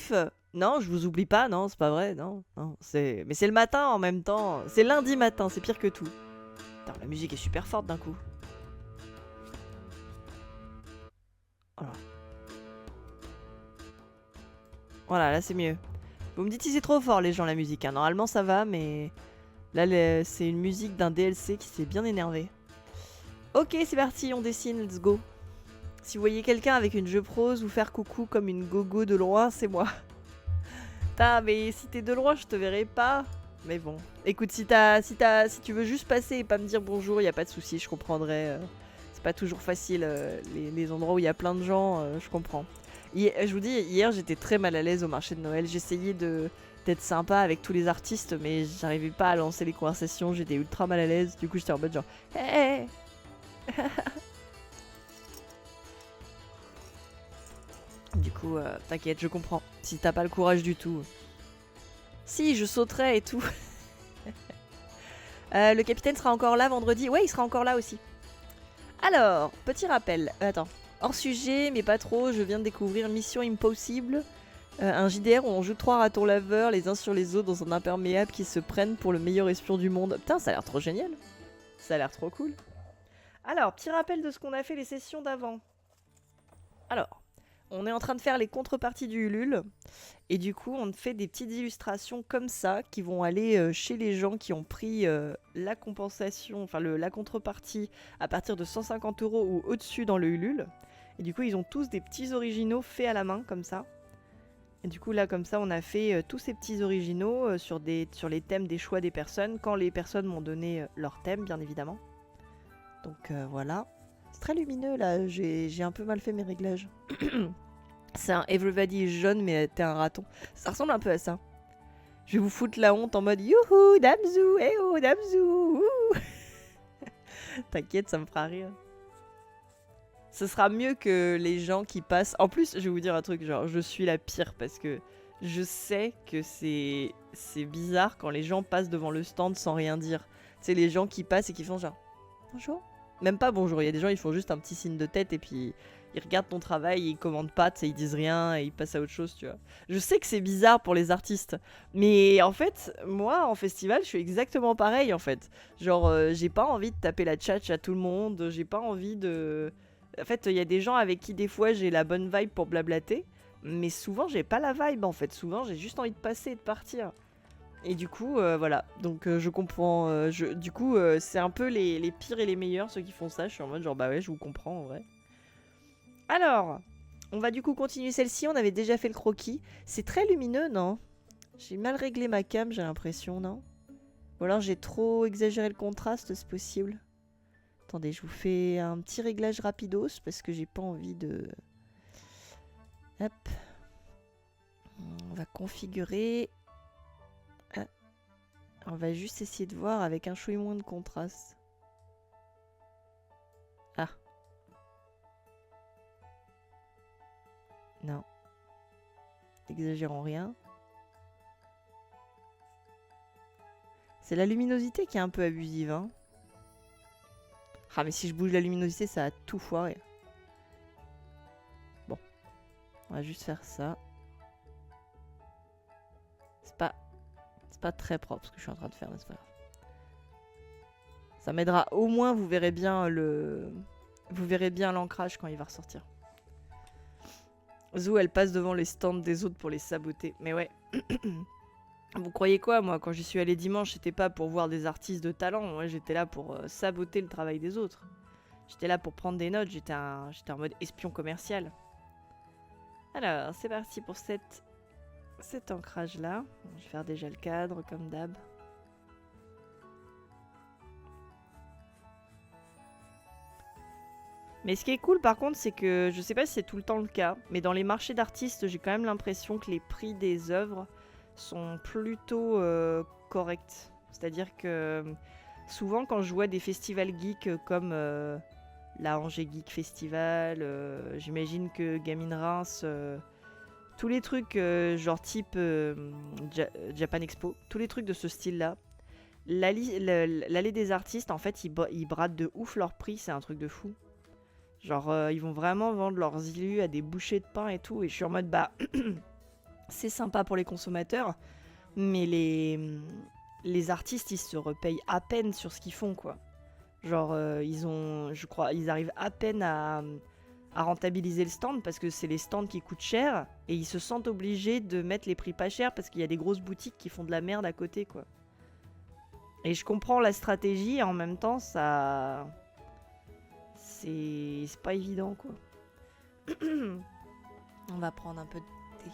kiffe. Non, je vous oublie pas, non, c'est pas vrai, non. Mais c'est le matin en même temps. C'est lundi matin, c'est pire que tout. Putain, la musique est super forte d'un coup. Voilà, voilà là c'est mieux. Vous me dites si c'est trop fort les gens la musique. Hein. Normalement ça va, mais là c'est une musique d'un DLC qui s'est bien énervé. Ok, c'est parti, on dessine, let's go. Si vous voyez quelqu'un avec une jeu prose ou faire coucou comme une gogo de loin, c'est moi. Putain, mais si t'es de loin, je te verrai pas. Mais bon, écoute, si tu veux juste passer et pas me dire bonjour, y a pas de souci, je comprendrai. C'est pas toujours facile, les endroits où il y a plein de gens, je comprends. Je vous dis, hier j'étais très mal à l'aise au marché de Noël. J'essayais d'être sympa avec tous les artistes, mais j'arrivais pas à lancer les conversations. J'étais ultra mal à l'aise. Du coup, j'étais en mode genre, hey. Du coup, t'inquiète, je comprends. Si t'as pas le courage du tout. Si, je sauterai et tout. Le capitaine sera encore là vendredi. Ouais, il sera encore là aussi. Alors, petit rappel. Attends. Hors sujet, mais pas trop. Je viens de découvrir Mission Impossible. Un JDR où on joue 3 ratons laveurs les uns sur les autres dans un imperméable qui se prennent pour le meilleur espion du monde. Putain, ça a l'air trop génial. Ça a l'air trop cool. Alors, petit rappel de ce qu'on a fait les sessions d'avant. Alors, on est en train de faire les contreparties du Ulule. Et du coup, on fait des petites illustrations comme ça qui vont aller chez les gens qui ont pris la compensation, enfin la contrepartie à partir de 150 € ou au-dessus dans le Ulule. Et du coup, ils ont tous des petits originaux faits à la main comme ça. Et du coup, là, comme ça, on a fait tous ces petits originaux sur les thèmes des choix des personnes, quand les personnes m'ont donné leur thème, bien évidemment. Donc voilà. C'est très lumineux, là. J'ai un peu mal fait mes réglages. C'est un Everybody is jaune, mais t'es un raton. Ça ressemble un peu à ça. Je vais vous foutre la honte en mode youhou, Damzou, eh oh, Damzou. T'inquiète, ça me fera rire. Ce sera mieux que les gens qui passent. En plus, je vais vous dire un truc, genre, je suis la pire parce que je sais que c'est bizarre quand les gens passent devant le stand sans rien dire. C'est les gens qui passent et qui font genre bonjour. Même pas bonjour, il y a des gens, ils font juste un petit signe de tête et puis ils regardent ton travail, ils commandent pas, ils disent rien et ils passent à autre chose, tu vois. Je sais que c'est bizarre pour les artistes, mais en fait, moi, en festival, je suis exactement pareil, en fait. Genre, j'ai pas envie de taper la tchatch à tout le monde, j'ai pas envie de... En fait, il y a des gens avec qui, des fois, j'ai la bonne vibe pour blablater, mais souvent, j'ai pas la vibe, en fait. Souvent, j'ai juste envie de passer et de partir. Et du coup, voilà. Donc, je comprends. Du coup, c'est un peu les pires et les meilleurs, ceux qui font ça. Je suis en mode genre, bah ouais, je vous comprends, en vrai. Alors, on va du coup continuer celle-ci. On avait déjà fait le croquis. C'est très lumineux, non? J'ai mal réglé ma cam, j'ai l'impression, non? Ou alors j'ai trop exagéré le contraste, c'est possible. Attendez, je vous fais un petit réglage rapidos parce que j'ai pas envie de... Hop. On va configurer... Ah. On va juste essayer de voir avec un chouï moins de contraste. Ah. Non. Exagérons rien. C'est la luminosité qui est un peu abusive, hein. Ah, mais si je bouge la luminosité, ça va tout foirer. Bon. On va juste faire ça. C'est pas très propre ce que je suis en train de faire, mais c'est pas grave. Ça m'aidera. Au moins, vous verrez bien l'ancrage quand il va ressortir. Zou, elle passe devant les stands des autres pour les saboter. Mais ouais. Vous croyez quoi, moi, quand j'y suis allée dimanche, c'était pas pour voir des artistes de talent. Moi, j'étais là pour saboter le travail des autres. J'étais là pour prendre des notes. J'étais en mode espion commercial. Alors, c'est parti pour cet ancrage-là. Je vais faire déjà le cadre, comme d'hab. Mais ce qui est cool, par contre, c'est que je sais pas si c'est tout le temps le cas, mais dans les marchés d'artistes, j'ai quand même l'impression que les prix des œuvres sont plutôt corrects. C'est-à-dire que souvent, quand je vois des festivals geeks comme la Angers Geek Festival, j'imagine que Gaming Reims, tous les trucs genre type Japan Expo, tous les trucs de ce style-là, l'allée des artistes, en fait, ils bradent de ouf leur prix, c'est un truc de fou. Genre, ils vont vraiment vendre leurs illus à des bouchées de pain et tout. Et je suis en mode, bah, c'est sympa pour les consommateurs, mais les artistes, ils se repayent à peine sur ce qu'ils font, quoi. Genre, je crois, ils arrivent à peine à rentabiliser le stand parce que c'est les stands qui coûtent cher et ils se sentent obligés de mettre les prix pas chers parce qu'il y a des grosses boutiques qui font de la merde à côté, quoi. Et je comprends la stratégie et en même temps, ça. C'est pas évident, quoi. On va prendre un peu de thé.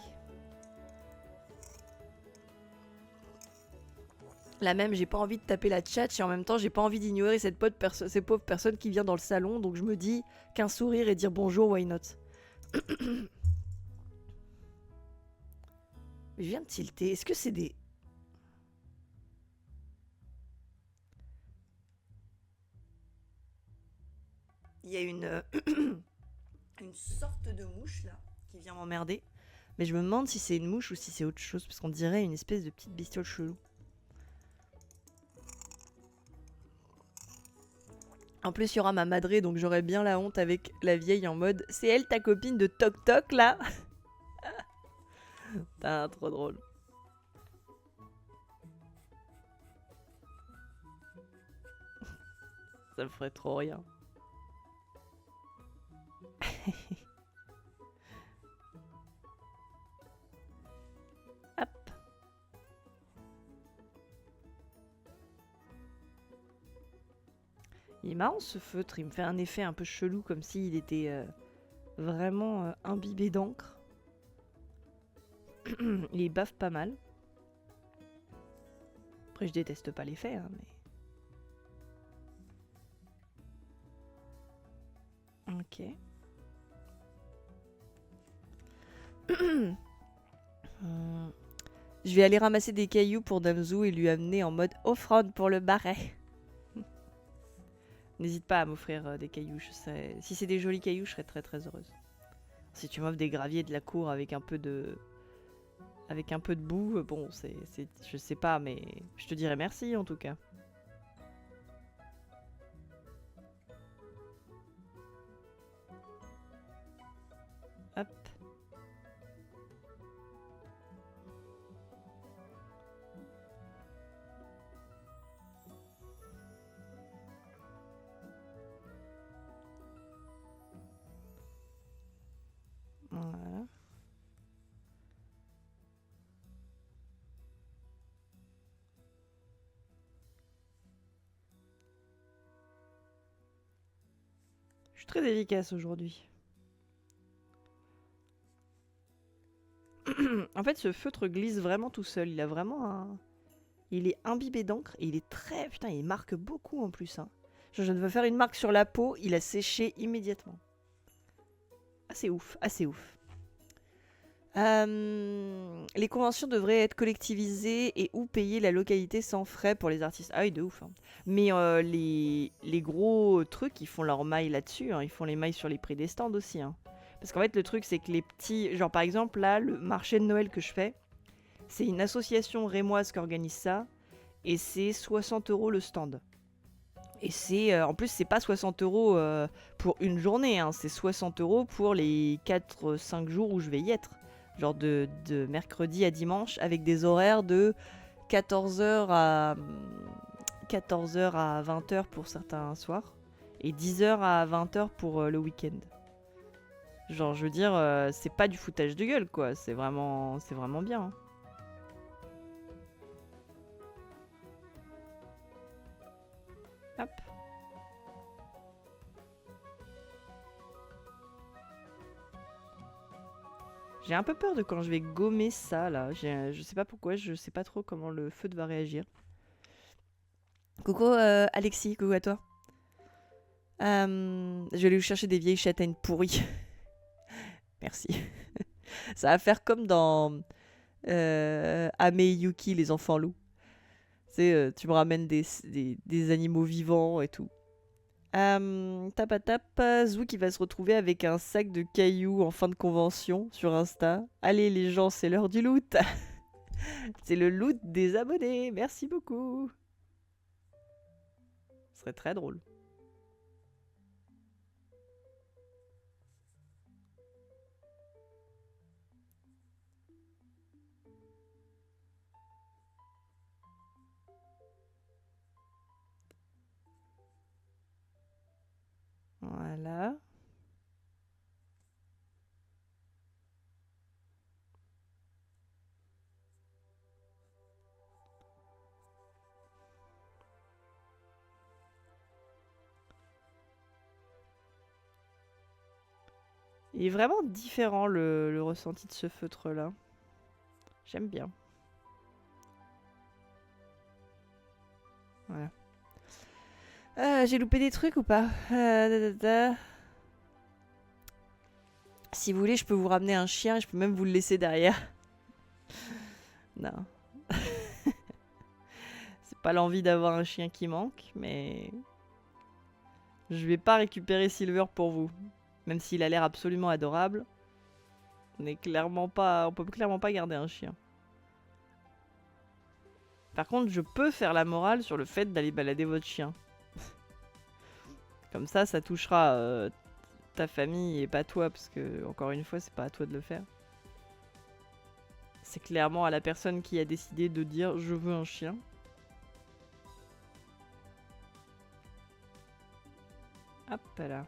Là même, j'ai pas envie de taper la tchatch et en même temps, j'ai pas envie d'ignorer ces pauvres personnes qui viennent dans le salon. Donc je me dis qu'un sourire et dire bonjour, why not. Je viens de tilter. Est-ce que c'est des... Il y a une sorte de mouche là qui vient m'emmerder. Mais je me demande si c'est une mouche ou si c'est autre chose. Parce qu'on dirait une espèce de petite bestiole chelou. En plus, il y aura ma madré, donc j'aurai bien la honte avec la vieille en mode c'est elle ta copine de Toc Toc là. Putain, trop drôle. Ça me ferait trop rien. Hop. Il est marrant ce feutre, il me fait un effet un peu chelou comme s'il était vraiment imbibé d'encre. Il baffe pas mal. Après je déteste pas l'effet, hein, mais... Ok. Je vais aller ramasser des cailloux pour Damzou et lui amener en mode offrande pour le baret. N'hésite pas à m'offrir des cailloux. Si c'est des jolis cailloux, je serais très très heureuse. Si tu m'offres des graviers de la cour avec un peu de boue, bon, je sais pas, mais je te dirais merci en tout cas. Hop. Voilà. Je suis très efficace aujourd'hui. En fait, ce feutre glisse vraiment tout seul. Il a vraiment un... Il est imbibé d'encre et il est très... Putain, il marque beaucoup en plus. Hein. Je viens de faire une marque sur la peau, il a séché immédiatement. Assez ouf, assez ouf. Les conventions devraient être collectivisées et ou payer la localité sans frais pour les artistes. Ah oui, de ouf. Hein. Mais les gros trucs, ils font leurs mailles là-dessus. Hein. Ils font les mailles sur les prix des stands aussi. Hein. Parce qu'en fait, le truc, c'est que les petits... Genre, par exemple, là, le marché de Noël que je fais, c'est une association rémoise qui organise ça. Et c'est 60 € le stand. Et c'est... en plus, c'est pas 60 € pour une journée. Hein. C'est 60 € pour les 4-5 jours où je vais y être. Genre de mercredi à dimanche, avec des horaires de 14h à 20h pour certains soirs, et 10h à 20h pour le week-end. Genre, je veux dire, c'est pas du foutage de gueule, quoi. C'est vraiment bien. Hein. Hop. J'ai un peu peur de quand je vais gommer ça, là. Je sais pas pourquoi, je sais pas trop comment le feutre va réagir. Coucou Alexis, coucou à toi. Je vais aller vous chercher des vieilles châtaignes pourries. Merci. Ça va faire comme dans Ame et Yuki, les enfants loups. Tu me ramènes des animaux vivants et tout. Tapatap, Zou qui va se retrouver avec un sac de cailloux en fin de convention sur Insta. Allez les gens, c'est l'heure du loot. C'est le loot des abonnés. Merci beaucoup. Ce serait très drôle. Voilà. Il est vraiment différent le ressenti de ce feutre-là. J'aime bien. Voilà. J'ai loupé des trucs ou pas? Si vous voulez, je peux vous ramener un chien et je peux même vous le laisser derrière. Non. C'est pas l'envie d'avoir un chien qui manque, mais... Je vais pas récupérer Silver pour vous. Même s'il a l'air absolument adorable. On peut clairement pas garder un chien. Par contre, je peux faire la morale sur le fait d'aller balader votre chien. Comme ça touchera ta famille et pas toi, parce que, encore une fois, c'est pas à toi de le faire. C'est clairement à la personne qui a décidé de dire « je veux un chien ». Hop là.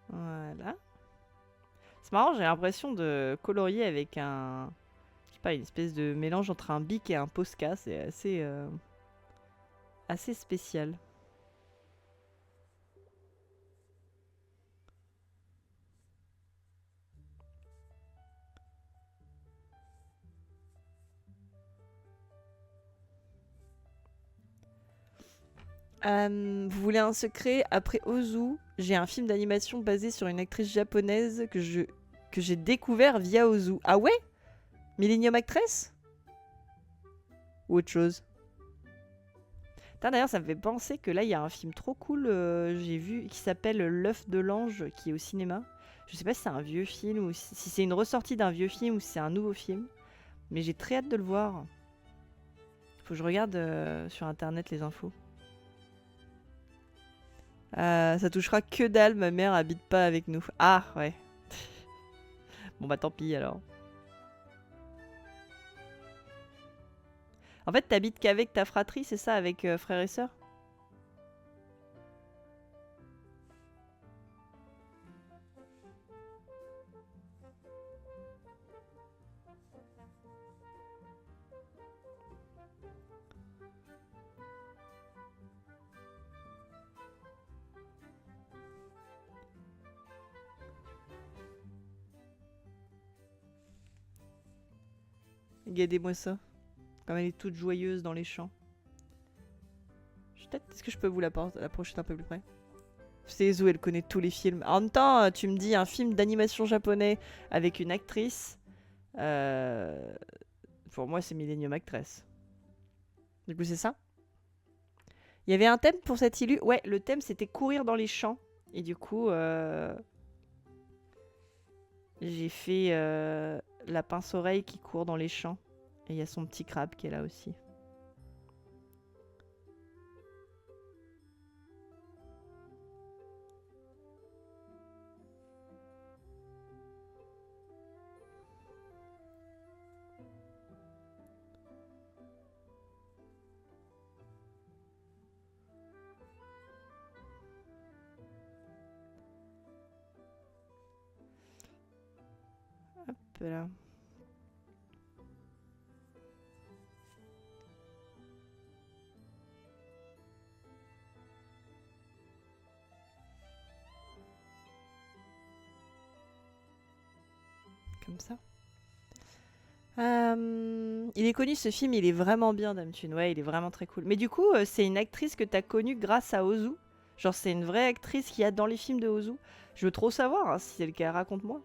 Voilà. C'est marrant, j'ai l'impression de colorier avec un... Je sais pas, une espèce de mélange entre un bic et un Posca. C'est assez spécial. Vous voulez un secret? Après Ozu, j'ai un film d'animation basé sur une actrice japonaise que j'ai découvert via Ozu. Ah ouais? Millennium Actress? Ou autre chose? D'ailleurs, ça me fait penser que là, il y a un film trop cool, j'ai vu, qui s'appelle L'œuf de l'ange, qui est au cinéma. Je sais pas si c'est un vieux film ou si c'est une ressortie d'un vieux film ou si c'est un nouveau film. Mais j'ai très hâte de le voir. Faut que je regarde sur internet les infos. Ça touchera que dalle, ma mère habite pas avec nous. Ah, ouais. Bon bah tant pis alors. En fait, t'habites qu'avec ta fratrie, c'est ça, avec frères et sœurs? Regardez-moi ça. Comme elle est toute joyeuse dans les champs. Peut-être, est-ce que je peux vous l'approcher un peu plus près? C'est Ezo, elle connaît tous les films. En même temps, tu me dis un film d'animation japonais avec une actrice. Pour moi, c'est Millennium Actress. Du coup, c'est ça? Il y avait un thème pour cette illu? Ouais, le thème c'était courir dans les champs. Et du coup, j'ai fait la pince-oreille qui court dans les champs. Et il y a son petit crabe qui est là aussi. Hop là. Comme ça. Il est connu ce film, il est vraiment bien, Dame Thune. Ouais, il est vraiment très cool. Mais du coup, c'est une actrice que t'as connue grâce à Ozu. Genre, c'est une vraie actrice qu'il y a dans les films de Ozu. Je veux trop savoir, hein, si c'est le cas, raconte-moi.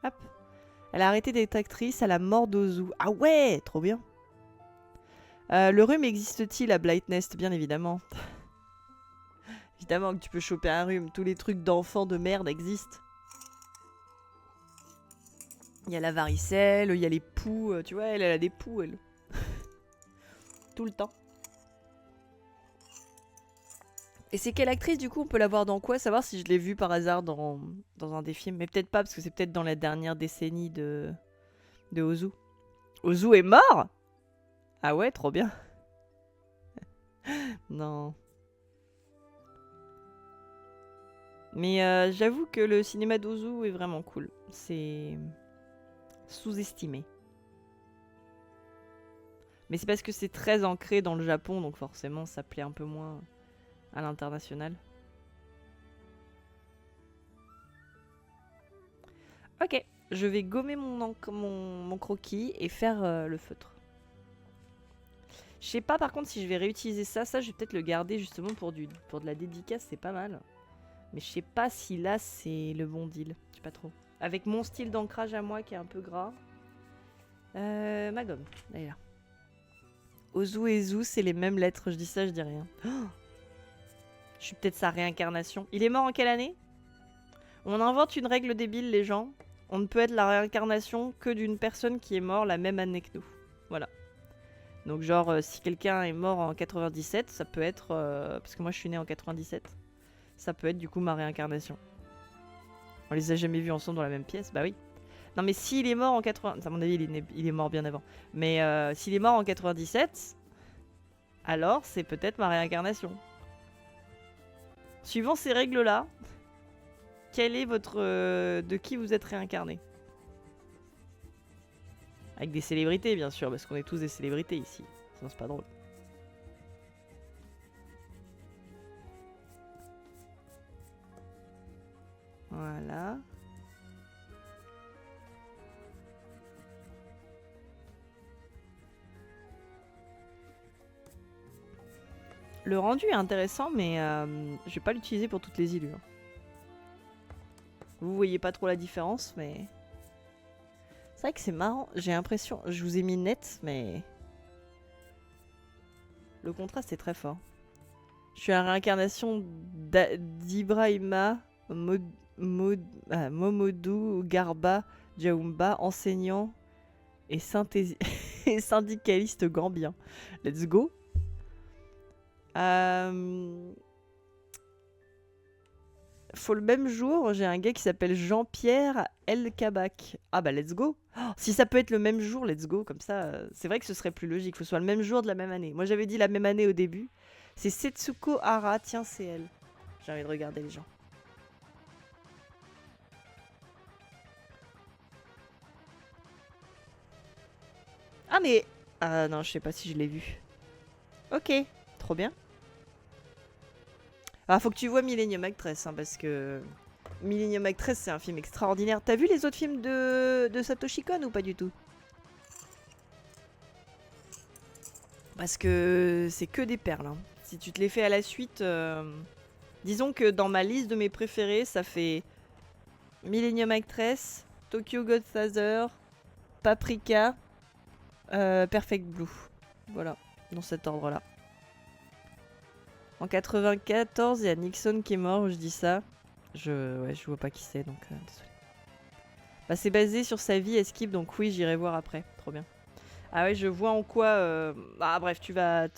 Hop. Elle a arrêté d'être actrice à la mort d'Ozu. Ah ouais, trop bien. Le rhume existe-t-il à Blight Nest? Bien évidemment. Évidemment que tu peux choper un rhume. Tous les trucs d'enfants de merde existent. Il y a la varicelle, il y a les poux. Tu vois, elle a des poux, elle. Tout le temps. Et c'est quelle actrice, du coup? On peut la voir dans quoi? Savoir si je l'ai vue par hasard dans un des films. Mais peut-être pas, parce que c'est peut-être dans la dernière décennie de Ozu. Ozu est mort? Ah ouais, trop bien. Non. Mais j'avoue que le cinéma d'Ozu est vraiment cool. C'est sous-estimé. Mais c'est parce que c'est très ancré dans le Japon, donc forcément ça plaît un peu moins à l'international. Ok, je vais gommer mon croquis et faire le feutre. Je sais pas par contre si je vais réutiliser ça. Ça, je vais peut-être le garder justement pour de la dédicace, c'est pas mal. Mais je sais pas si là c'est le bon deal. Je sais pas trop. Avec mon style d'ancrage à moi qui est un peu gras. Ma gomme, elle est là. Ozu et Zu, c'est les mêmes lettres. Je dis ça, je dis rien. Oh, je suis peut-être sa réincarnation. Il est mort en quelle année? On invente une règle débile, les gens. On ne peut être la réincarnation que d'une personne qui est morte la même année que nous. Voilà. Donc genre, si quelqu'un est mort en 97, ça peut être... parce que moi, je suis née en 97. Ça peut être du coup ma réincarnation. On les a jamais vus ensemble dans la même pièce? Bah oui. Non mais s'il est mort en 80... À mon avis, il est mort bien avant. Mais s'il est mort en 97, alors c'est peut-être ma réincarnation. Suivant ces règles-là, quel est votre... de qui vous êtes réincarné? Avec des célébrités, bien sûr, parce qu'on est tous des célébrités ici. Sinon, c'est pas drôle. Voilà. Le rendu est intéressant, mais je vais pas l'utiliser pour toutes les illus. Vous voyez pas trop la différence, mais... C'est vrai que c'est marrant. J'ai l'impression... Je vous ai mis net, mais... Le contraste est très fort. Je suis la réincarnation d'Ibrahima Momodou Garba Djaoumba, enseignant et syndicaliste gambien. Let's go. Faut le même jour, j'ai un gars qui s'appelle Jean-Pierre El Kabak. Ah bah let's go. Oh, si ça peut être le même jour, let's go. Comme ça, c'est vrai que ce serait plus logique. Que ce soit le même jour de la même année. Moi j'avais dit la même année au début. C'est Setsuko Hara. Tiens, c'est elle. J'ai envie de regarder les gens. Ah mais... Ah non, je sais pas si je l'ai vu. Ok, trop bien. Ah, faut que tu vois Millennium Actress, hein, parce que... Millennium Actress, c'est un film extraordinaire. T'as vu les autres films de Satoshi Kon ou pas du tout? Parce que c'est que des perles. Hein. Si tu te les fais à la suite... Disons que dans ma liste de mes préférés, ça fait... Millennium Actress, Tokyo Godfather, Paprika, Perfect Blue. Voilà, dans cet ordre-là. En 94, il y a Nixon qui est mort, je dis ça. Ouais, je vois pas qui c'est, donc désolé. Bah, c'est basé sur sa vie, Escape, donc oui, j'irai voir après. Trop bien. Ah ouais, je vois en quoi... Ah bref, tu vas...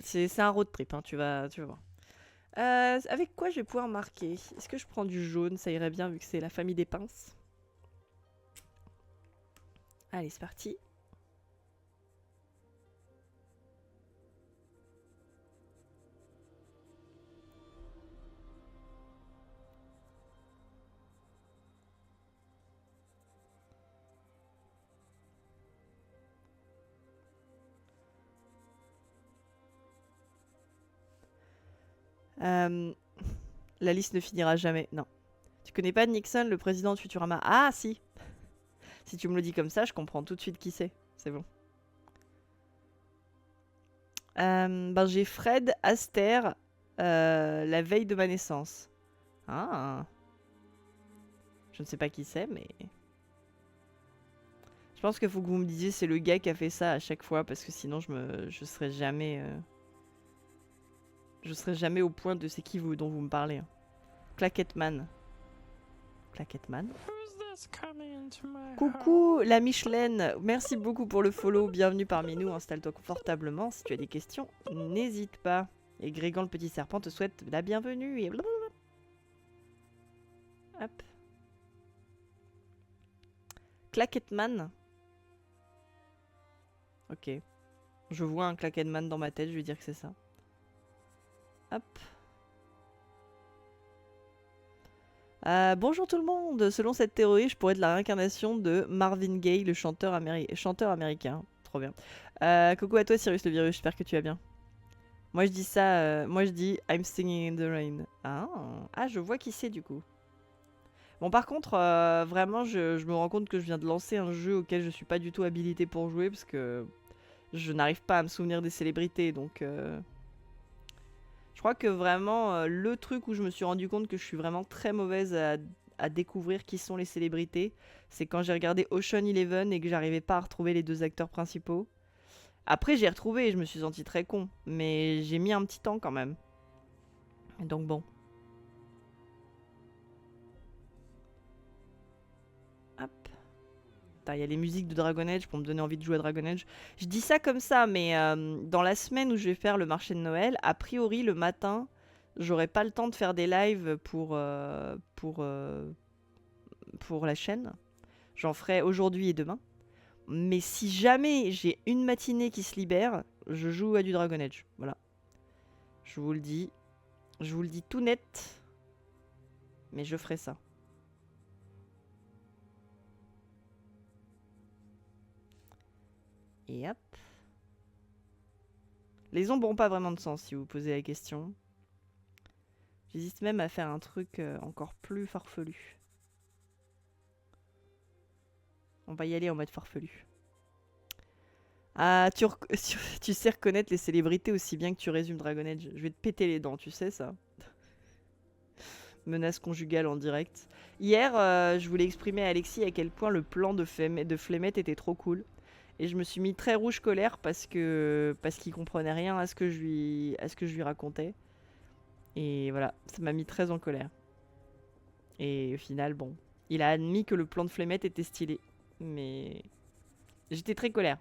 C'est un road trip, hein, tu vas voir. Avec quoi je vais pouvoir marquer? Est-ce que je prends du jaune? Ça irait bien vu que c'est la famille des pinces. Allez, c'est parti. La liste ne finira jamais. Non. Tu connais pas Nixon, le président de Futurama? Ah, si. Si tu me le dis comme ça, je comprends tout de suite qui c'est. C'est bon. Ben, j'ai Fred Astaire la veille de ma naissance. Ah. Je ne sais pas qui c'est, mais... Je pense qu'il faut que vous me disiez c'est le gars qui a fait ça à chaque fois, parce que sinon je serais jamais... Je serais jamais au point de c'est qui dont vous me parlez. Hein. Claquetteman. Claquetteman. Coucou la Michelin, merci beaucoup pour le follow, bienvenue parmi nous, installe-toi confortablement, si tu as des questions, n'hésite pas. Et Grégan le petit serpent te souhaite la bienvenue et blablabla. Hop. Claquetman. Ok. Je vois un Claquetman dans ma tête, je vais dire que c'est ça. Hop. Bonjour tout le monde. Selon cette théorie, je pourrais être la réincarnation de Marvin Gaye, le chanteur américain. Trop bien. Coucou à toi Cyrus le virus, j'espère que tu vas bien. Moi je dis ça, moi je dis I'm singing in the rain. Ah, je vois qui c'est du coup. Bon par contre, vraiment je me rends compte que je viens de lancer un jeu auquel je suis pas du tout habilité pour jouer parce que je n'arrive pas à me souvenir des célébrités donc... Je crois que vraiment le truc où je me suis rendu compte que je suis vraiment très mauvaise à découvrir qui sont les célébrités, c'est quand j'ai regardé Ocean Eleven et que j'arrivais pas à retrouver les deux acteurs principaux. Après j'ai retrouvé et je me suis senti très con, mais j'ai mis un petit temps quand même. Donc bon. Hop. Il y a les musiques de Dragon Age pour me donner envie de jouer à Dragon Age. Je dis ça comme ça, mais dans la semaine où je vais faire le marché de Noël, a priori le matin, j'aurai pas le temps de faire des lives pour la chaîne. J'en ferai aujourd'hui et demain. Mais si jamais j'ai une matinée qui se libère, je joue à du Dragon Age. Voilà. Je vous le dis. Je vous le dis tout net. Mais je ferai ça. Et hop. Les ombres n'ont pas vraiment de sens si vous posez la question. J'hésite même à faire un truc encore plus farfelu. On va y aller en mode farfelu. Ah, tu sais reconnaître les célébrités aussi bien que tu résumes Dragon Age. Je vais te péter les dents, tu sais ça. Menace conjugale en direct. Hier, je voulais exprimer à Alexis à quel point le plan de Flemette était trop cool. Et je me suis mis très rouge colère parce qu'il comprenait rien à ce que je lui racontais. Et voilà, ça m'a mis très en colère. Et au final, bon, il a admis que le plan de Flemette était stylé. Mais j'étais très colère.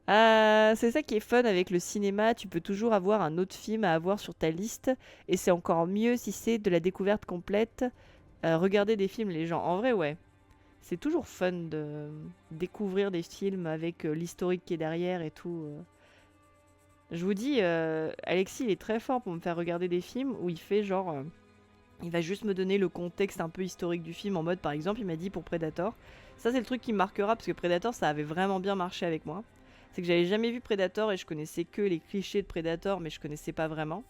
C'est ça qui est fun avec le cinéma, tu peux toujours avoir un autre film à avoir sur ta liste. Et c'est encore mieux si c'est de la découverte complète. Regarder des films, les gens. En vrai, ouais. C'est toujours fun de découvrir des films avec l'historique qui est derrière et tout. Je vous dis, Alexis, il est très fort pour me faire regarder des films où il fait genre... il va juste me donner le contexte un peu historique du film en mode, par exemple, il m'a dit pour Predator. Ça, c'est le truc qui me marquera parce que Predator, ça avait vraiment bien marché avec moi. C'est que j'avais jamais vu Predator et je connaissais que les clichés de Predator, mais je connaissais pas vraiment.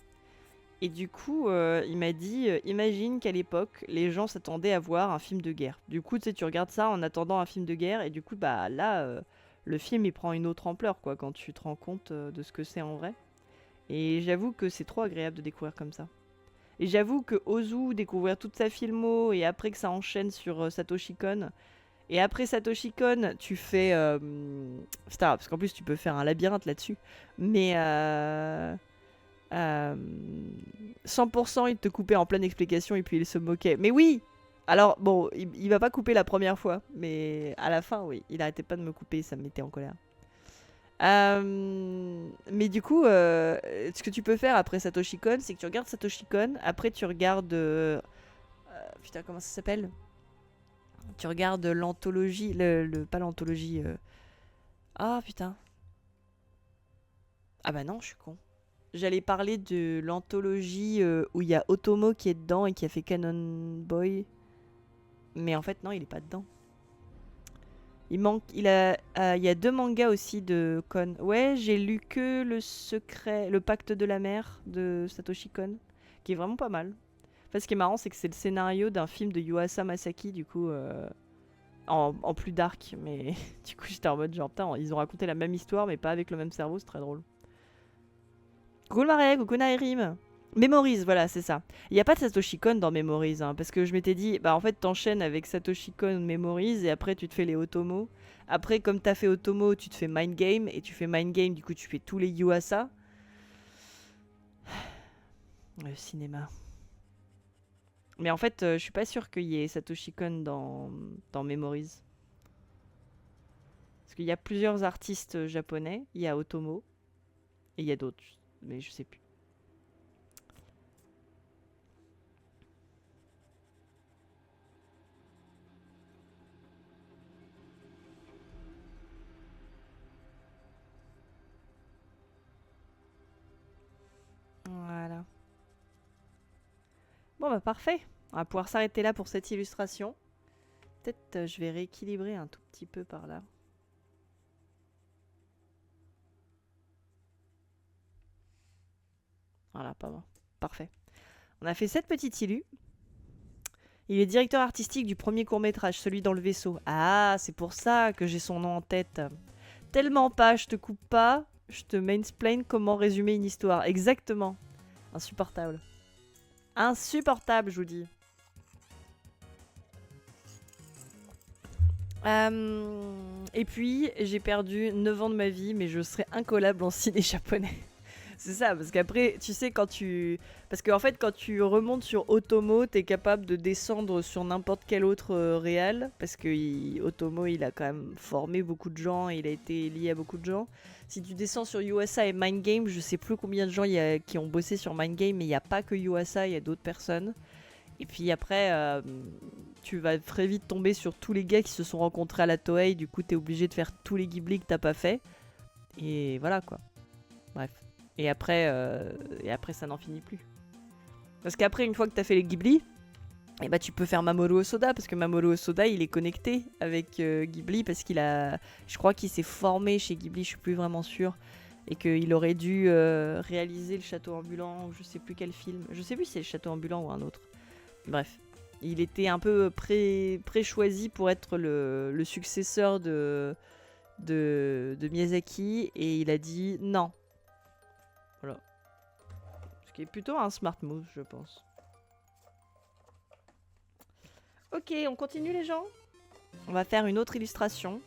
Et du coup, il m'a dit, imagine qu'à l'époque, les gens s'attendaient à voir un film de guerre. Du coup, tu sais, tu regardes ça en attendant un film de guerre, et du coup, bah là, le film, il prend une autre ampleur, quoi, quand tu te rends compte de ce que c'est en vrai. Et j'avoue que c'est trop agréable de découvrir comme ça. Et j'avoue que Ozu, découvrir toute sa filmo, et après que ça enchaîne sur Satoshi Kon, et après Satoshi Kon, tu fais... Putain, parce qu'en plus, tu peux faire un labyrinthe là-dessus. Mais... 100% il te coupait en pleine explication et puis il se moquait. Mais oui. Alors bon, il va pas couper la première fois, mais à la fin, oui, il arrêtait pas de me couper, ça me mettait en colère. Mais du coup, ce que tu peux faire après Satoshi Kon, c'est que tu regardes Satoshi Kon, après tu regardes... putain, comment ça s'appelle? Tu regardes l'anthologie, pas l'anthologie... Ah putain. Ah bah non, je suis con. J'allais parler de l'anthologie où il y a Otomo qui est dedans et qui a fait Cannon Boy. Mais en fait, non, il est pas dedans. Il y a 2 mangas aussi de Kon. Ouais, j'ai lu que le pacte de la mer de Satoshi Kon, qui est vraiment pas mal. En fait, ce qui est marrant, c'est que c'est le scénario d'un film de Yuasa Masaki, du coup, en plus dark. Mais du coup, j'étais en mode genre, putain, ils ont raconté la même histoire, mais pas avec le même cerveau, c'est très drôle. Coucou le marais, coucou Naerim. Memories, voilà, c'est ça. Il n'y a pas de Satoshi Kon dans Memories, hein, parce que je m'étais dit, bah en fait, t'enchaînes avec Satoshi Kon Memories, et après, tu te fais les Otomo. Après, comme t'as fait Otomo, tu te fais Mind Game, et tu fais Mind Game, du coup, tu fais tous les Yuasa. Le cinéma. Mais en fait, je suis pas sûre qu'il y ait Satoshi Kon dans Memories. Parce qu'il y a plusieurs artistes japonais. Il y a Otomo. Et il y a d'autres. Mais je sais plus. Voilà. Bon bah parfait. On va pouvoir s'arrêter là pour cette illustration. Peut-être je vais rééquilibrer un tout petit peu par là. Voilà, pas bon. Parfait. On a fait cette petite illu. Il est directeur artistique du premier court-métrage, celui dans le vaisseau. Ah, c'est pour ça que j'ai son nom en tête. Tellement pas, je te coupe pas, je te mansplain comment résumer une histoire. Exactement. Insupportable. Insupportable, je vous dis. Et puis, j'ai perdu 9 ans de ma vie, mais je serai incollable en ciné japonais. C'est ça, parce qu'après, tu sais, quand tu... Parce qu'en fait, quand tu remontes sur Otomo, t'es capable de descendre sur n'importe quel autre réal, parce que Otomo, il a quand même formé beaucoup de gens, et il a été lié à beaucoup de gens. Si tu descends sur Yuasa et Mind Game, je sais plus combien de gens il y a qui ont bossé sur Mind Game, mais il n'y a pas que Yuasa, il y a d'autres personnes. Et puis après, tu vas très vite tomber sur tous les gars qui se sont rencontrés à la Toei, du coup t'es obligé de faire tous les Ghibli que t'as pas fait. Et voilà quoi. Bref. Et après ça n'en finit plus. Parce qu'après, une fois que t'as fait les Ghibli, et bah tu peux faire Mamoru Hosoda, parce que Mamoru Hosoda il est connecté avec Ghibli, parce qu'il a... Je crois qu'il s'est formé chez Ghibli, je suis plus vraiment sûre. Et qu'il aurait dû réaliser le château ambulant, ou je sais plus quel film. Je sais plus si c'est le château ambulant ou un autre. Bref, il était un peu pré-choisi pour être le successeur de Miyazaki, et il a dit non. Voilà. Ce qui est plutôt un smart move, je pense. Ok, on continue les gens. On va faire une autre illustration.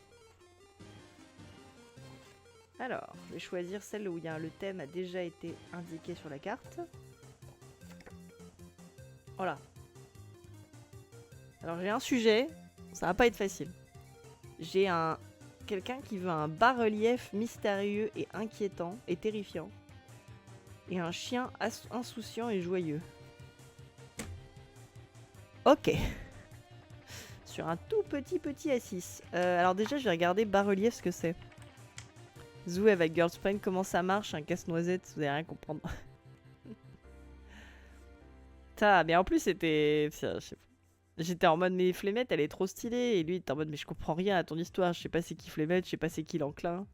Alors, je vais choisir celle où le thème a déjà été indiqué sur la carte. Voilà. Alors j'ai un sujet, ça va pas être facile. J'ai quelqu'un qui veut un bas-relief mystérieux et inquiétant et terrifiant. Et un chien insouciant et joyeux. Ok. Sur un tout petit A6. Alors déjà, je vais regarder bas-relief ce que c'est. Zoo avec Girls Pain, comment ça marche, un casse-noisette, vous allez rien comprendre. Mais en plus, c'était... J'étais en mode, mais Flemette, elle est trop stylée. Et lui, il était en mode, mais je comprends rien à ton histoire. Je sais pas c'est qui Flemette, je sais pas c'est qui l'enclin.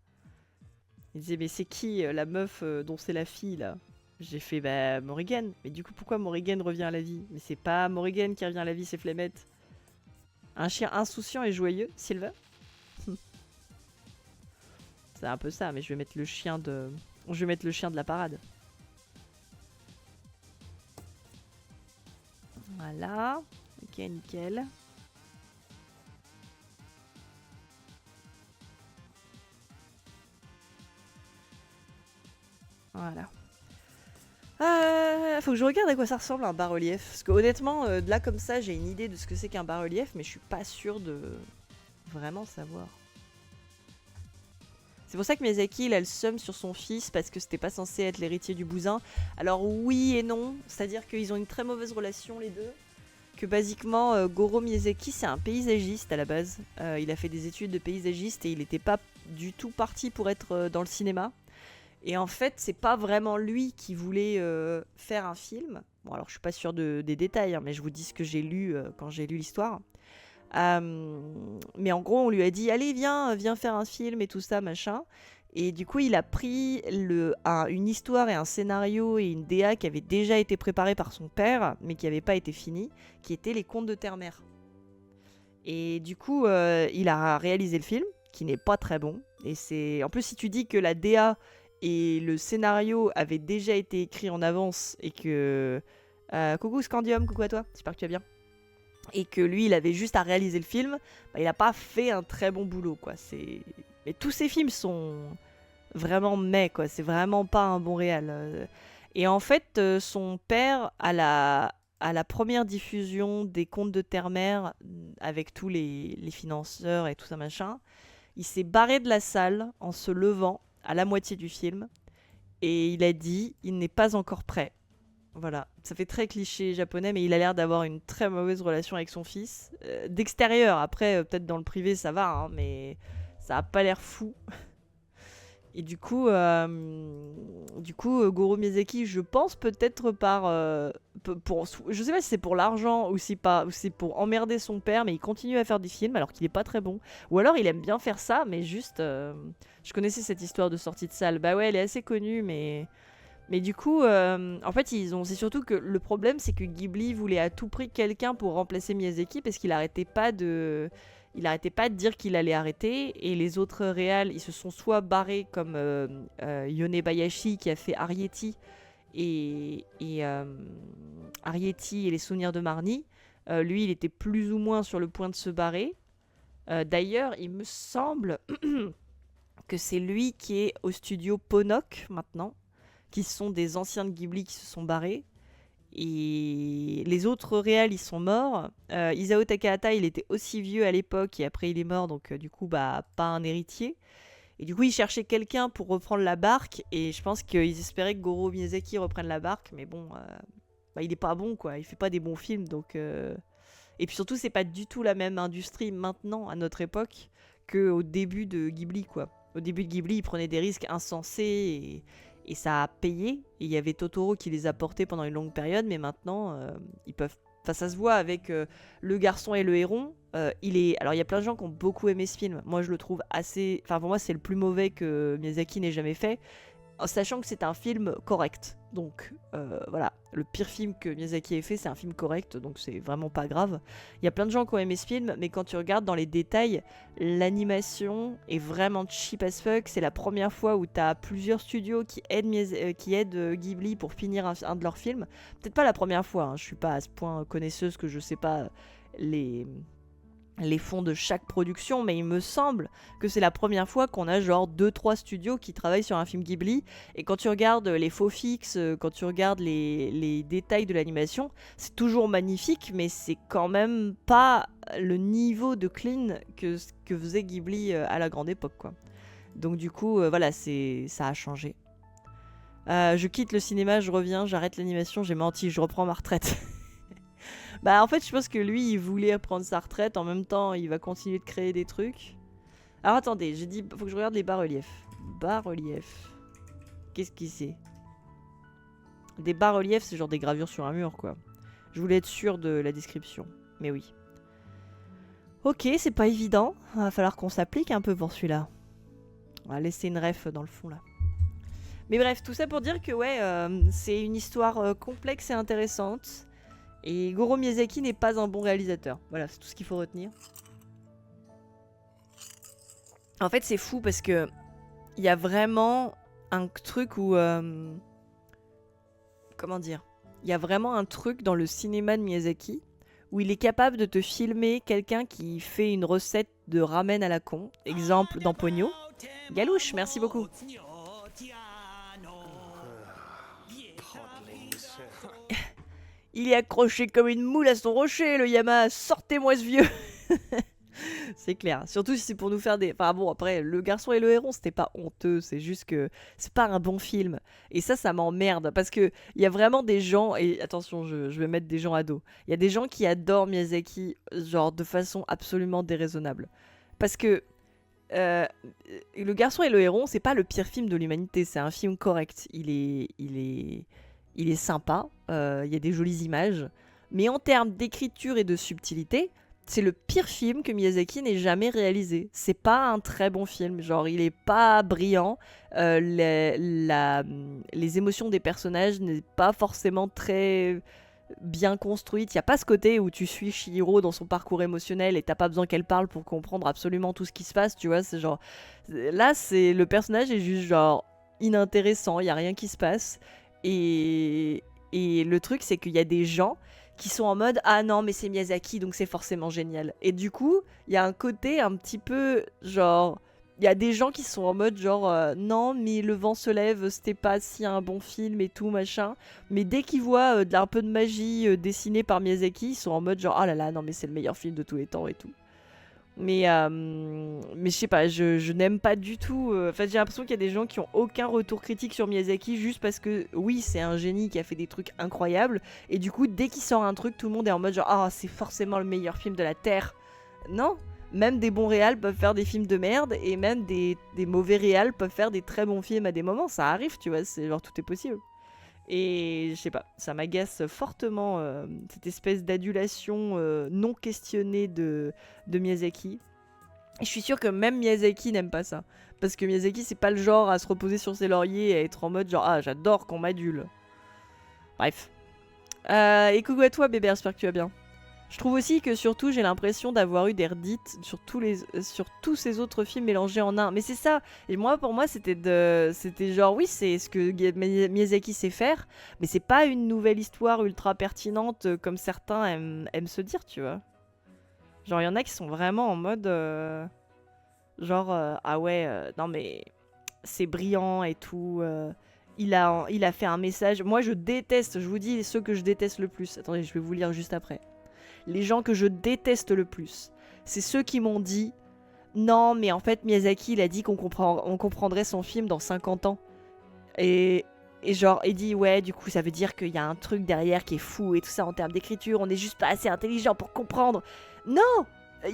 Il disait, mais c'est qui la meuf dont c'est la fille, là? J'ai fait, bah, Morrigan. Mais du coup, pourquoi Morrigan revient à la vie? Mais c'est pas Morrigan qui revient à la vie, c'est Flemette. Un chien insouciant et joyeux, Silver. C'est un peu ça, mais je vais mettre le chien de... Je vais mettre le chien de la parade. Voilà. Ok, nickel. Voilà. Faut que je regarde à quoi ça ressemble un bas-relief. Parce que honnêtement, là comme ça, j'ai une idée de ce que c'est qu'un bas-relief, mais je suis pas sûre de vraiment savoir. C'est pour ça que Miyazaki, il a le seum sur son fils, parce que c'était pas censé être l'héritier du bousin. Alors oui et non, c'est-à-dire qu'ils ont une très mauvaise relation les deux. Que basiquement, Goro Miyazaki, c'est un paysagiste à la base. Il a fait des études de paysagiste et il n'était pas du tout parti pour être dans le cinéma. Et en fait, c'est pas vraiment lui qui voulait faire un film. Bon, alors je suis pas sûre des détails, hein, mais je vous dis ce que j'ai lu quand j'ai lu l'histoire. Mais en gros, on lui a dit, allez, viens faire un film et tout ça, machin. Et du coup, il a pris une histoire et un scénario et une DA qui avait déjà été préparés par son père, mais qui n'avait pas été fini, qui étaient les Contes de Terre-Mère. Et du coup, il a réalisé le film, qui n'est pas très bon. Et c'est en plus, si tu dis que la DA et le scénario avaient déjà été écrits en avance et que... coucou Scandium, coucou à toi, j'espère que tu vas bien. Et que lui, il avait juste à réaliser le film, bah, il n'a pas fait un très bon boulot, quoi. Mais tous ces films sont vraiment quoi. C'est vraiment pas un bon réal. Et en fait, son père, à la première diffusion des Contes de Terre-Mère, avec tous les financeurs et tout ça machin, il s'est barré de la salle en se levant à la moitié du film et il a dit il n'est pas encore prêt. Voilà, ça fait très cliché japonais, mais il a l'air d'avoir une très mauvaise relation avec son fils. D'extérieur, après, peut-être dans le privé ça va, hein, mais ça a pas l'air fou. Et Goro Miyazaki, je pense peut-être je sais pas si c'est pour l'argent ou si pas, ou c'est pour emmerder son père, mais il continue à faire des films alors qu'il est pas très bon. Ou alors il aime bien faire ça, mais juste, je connaissais cette histoire de sortie de salle. Bah ouais, elle est assez connue, mais du coup, en fait, c'est surtout que le problème, c'est que Ghibli voulait à tout prix quelqu'un pour remplacer Miyazaki parce qu'il arrêtait pas de dire qu'il allait arrêter. Et les autres réals, ils se sont soit barrés comme Yone Bayashi qui a fait Arrietty et Arrietty et les souvenirs de Marnie. Lui, il était plus ou moins sur le point de se barrer. D'ailleurs, il me semble que c'est lui qui est au studio Ponok maintenant, qui sont des anciens de Ghibli qui se sont barrés. Et les autres réals, ils sont morts. Isao Takahata, il était aussi vieux à l'époque et après il est mort, donc du coup, bah, pas un héritier. Et du coup, ils cherchaient quelqu'un pour reprendre la barque et je pense qu'ils espéraient que Goro Miyazaki reprenne la barque, mais bon, bah, il est pas bon quoi, il fait pas des bons films donc. Et puis surtout, c'est pas du tout la même industrie maintenant, à notre époque, qu'au début de Ghibli quoi. Au début de Ghibli, ils prenaient des risques insensés et ça a payé. Et il y avait Totoro qui les a portés pendant une longue période, mais maintenant, ils peuvent. Enfin, ça se voit avec Le Garçon et le Héron. Alors, il y a plein de gens qui ont beaucoup aimé ce film. Moi, je le trouve assez. Enfin, pour moi, c'est le plus mauvais que Miyazaki n'ait jamais fait, en sachant que c'est un film correct. Donc voilà, le pire film que Miyazaki ait fait, c'est un film correct, donc c'est vraiment pas grave. Il y a plein de gens qui ont aimé ce film, mais quand tu regardes dans les détails, l'animation est vraiment cheap as fuck. C'est la première fois où t'as plusieurs studios qui aident Ghibli pour finir un de leurs films. Peut-être pas la première fois, hein, je suis pas à ce point connaisseuse que je sais pas les fonds de chaque production, mais il me semble que c'est la première fois qu'on a genre 2-3 studios qui travaillent sur un film Ghibli. Et quand tu regardes les faux fixes, quand tu regardes les détails de l'animation, c'est toujours magnifique, mais c'est quand même pas le niveau de clean que faisait Ghibli à la grande époque, quoi. Donc du coup, voilà, ça a changé. Je quitte le cinéma, je reviens, j'arrête l'animation, j'ai menti, je reprends ma retraite. Bah en fait je pense que lui il voulait prendre sa retraite, en même temps il va continuer de créer des trucs. Alors attendez, j'ai dit faut que je regarde les bas-reliefs. Bas-reliefs. Qu'est-ce que c'est? Des bas-reliefs, c'est genre des gravures sur un mur quoi. Je voulais être sûr de la description, mais oui. Ok, c'est pas évident, va falloir qu'on s'applique un peu pour celui-là. On va laisser une ref dans le fond là. Mais bref, tout ça pour dire que ouais, c'est une histoire complexe et intéressante. Et Goro Miyazaki n'est pas un bon réalisateur. Voilà, c'est tout ce qu'il faut retenir. En fait, c'est fou parce que il y a vraiment un truc où... comment dire? Il y a vraiment un truc dans le cinéma de Miyazaki où il est capable de te filmer quelqu'un qui fait une recette de ramen à la con. Exemple dans Pogno. Galouche, merci beaucoup. Il est accroché comme une moule à son rocher, le Yama. Sortez-moi ce vieux. C'est clair. Surtout si c'est pour nous faire des... Enfin bon, après, Le Garçon et le Héron, c'était pas honteux. C'est juste que c'est pas un bon film. Et ça m'emmerde. Parce que il y a vraiment des gens... Et attention, je vais mettre des gens à dos. Il y a des gens qui adorent Miyazaki, genre de façon absolument déraisonnable. Parce que... Le Garçon et le Héron, c'est pas le pire film de l'humanité. C'est un film correct. Il est sympa, il y a des jolies images, mais en termes d'écriture et de subtilité, c'est le pire film que Miyazaki n'ait jamais réalisé. C'est pas un très bon film, genre il est pas brillant, les émotions des personnages n'est pas forcément très bien construite. Il y a pas ce côté où tu suis Chihiro dans son parcours émotionnel et t'as pas besoin qu'elle parle pour comprendre absolument tout ce qui se passe, tu vois, c'est genre... Là, le personnage est juste genre inintéressant, il y a rien qui se passe. Et le truc, c'est qu'il y a des gens qui sont en mode « Ah non, mais c'est Miyazaki, donc c'est forcément génial. » Et du coup, il y a un côté un petit peu, genre, Il y a des gens qui sont en mode genre non mais le vent se lève, c'était pas si un bon film et tout machin. Mais dès qu'ils voient un peu de magie dessinée par Miyazaki, ils sont en mode genre oh là là non mais c'est le meilleur film de tous les temps et tout. Mais je sais pas, je n'aime pas du tout. Enfin, j'ai l'impression qu'il y a des gens qui ont aucun retour critique sur Miyazaki juste parce que, oui, c'est un génie qui a fait des trucs incroyables. Et du coup, dès qu'il sort un truc, tout le monde est en mode genre, ah, c'est forcément le meilleur film de la Terre. Non, même des bons réals peuvent faire des films de merde et même des mauvais réals peuvent faire des très bons films à des moments. Ça arrive, tu vois, c'est genre tout est possible. Et je sais pas, ça m'agace fortement cette espèce d'adulation non questionnée de Miyazaki. Et je suis sûre que même Miyazaki n'aime pas ça. Parce que Miyazaki, c'est pas le genre à se reposer sur ses lauriers et à être en mode genre ah, j'adore qu'on m'adule. Bref. Et coucou à toi, bébé, j'espère que tu vas bien. Je trouve aussi que surtout j'ai l'impression d'avoir eu des redites sur tous ces autres films mélangés en un. Mais c'est ça. Et moi, pour moi, c'était genre oui, c'est ce que Miyazaki sait faire, mais c'est pas une nouvelle histoire ultra pertinente comme certains aiment se dire, tu vois. Genre il y en a qui sont vraiment en mode genre ah ouais non mais c'est brillant et tout. Il a fait un message. Moi je déteste, je vous dis ceux que je déteste le plus. Attendez, je vais vous lire juste après. Les gens que je déteste le plus, c'est ceux qui m'ont dit non mais en fait Miyazaki il a dit on comprendrait son film dans 50 ans. Et, et genre il dit ouais du coup ça veut dire qu'il y a un truc derrière qui est fou et tout ça en termes d'écriture, on n'est juste pas assez intelligent pour comprendre. Non,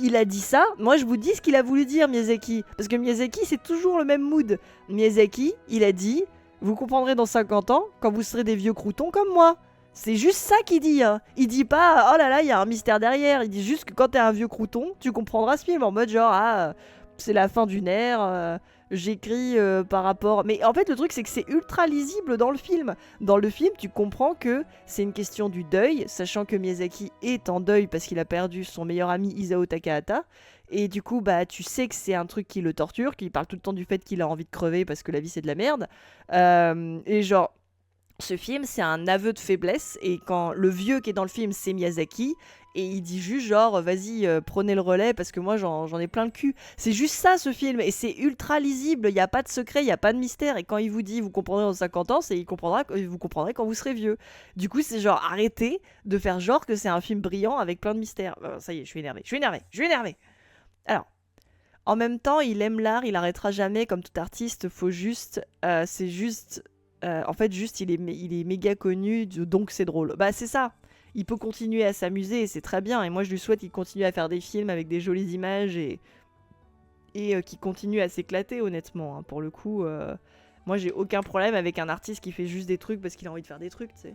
il a dit ça, moi je vous dis ce qu'il a voulu dire Miyazaki. Parce que Miyazaki c'est toujours le même mood. Miyazaki il a dit vous comprendrez dans 50 ans quand vous serez des vieux croutons comme moi. C'est juste ça qu'il dit. Hein. Il dit pas oh là là, il y a un mystère derrière. Il dit juste que quand t'es un vieux crouton, tu comprendras ce film en mode genre ah, c'est la fin d'une ère. J'écris par rapport. Mais en fait, le truc, c'est que c'est ultra lisible dans le film. Dans le film, tu comprends que c'est une question du deuil, sachant que Miyazaki est en deuil parce qu'il a perdu son meilleur ami Isao Takahata. Et du coup, bah, tu sais que c'est un truc qui le torture, qu'il parle tout le temps du fait qu'il a envie de crever parce que la vie c'est de la merde. Et genre, ce film, c'est un aveu de faiblesse, et quand le vieux qui est dans le film, c'est Miyazaki, et il dit juste genre, vas-y, prenez le relais, parce que moi, j'en ai plein le cul. C'est juste ça, ce film, et c'est ultra lisible, il n'y a pas de secret, il n'y a pas de mystère, et quand il vous dit, vous comprendrez dans 50 ans, vous comprendrez quand vous serez vieux. Du coup, c'est genre, arrêtez de faire genre que c'est un film brillant avec plein de mystères. Ça y est, je suis énervé. Alors, en même temps, il aime l'art, il arrêtera jamais, comme tout artiste, faut juste, c'est juste en fait, juste, il est méga connu, donc c'est drôle. Bah, c'est ça. Il peut continuer à s'amuser et c'est très bien. Et moi, je lui souhaite qu'il continue à faire des films avec des jolies images et qu'il continue à s'éclater, honnêtement. Hein. Pour le coup, moi, j'ai aucun problème avec un artiste qui fait juste des trucs parce qu'il a envie de faire des trucs, tu sais.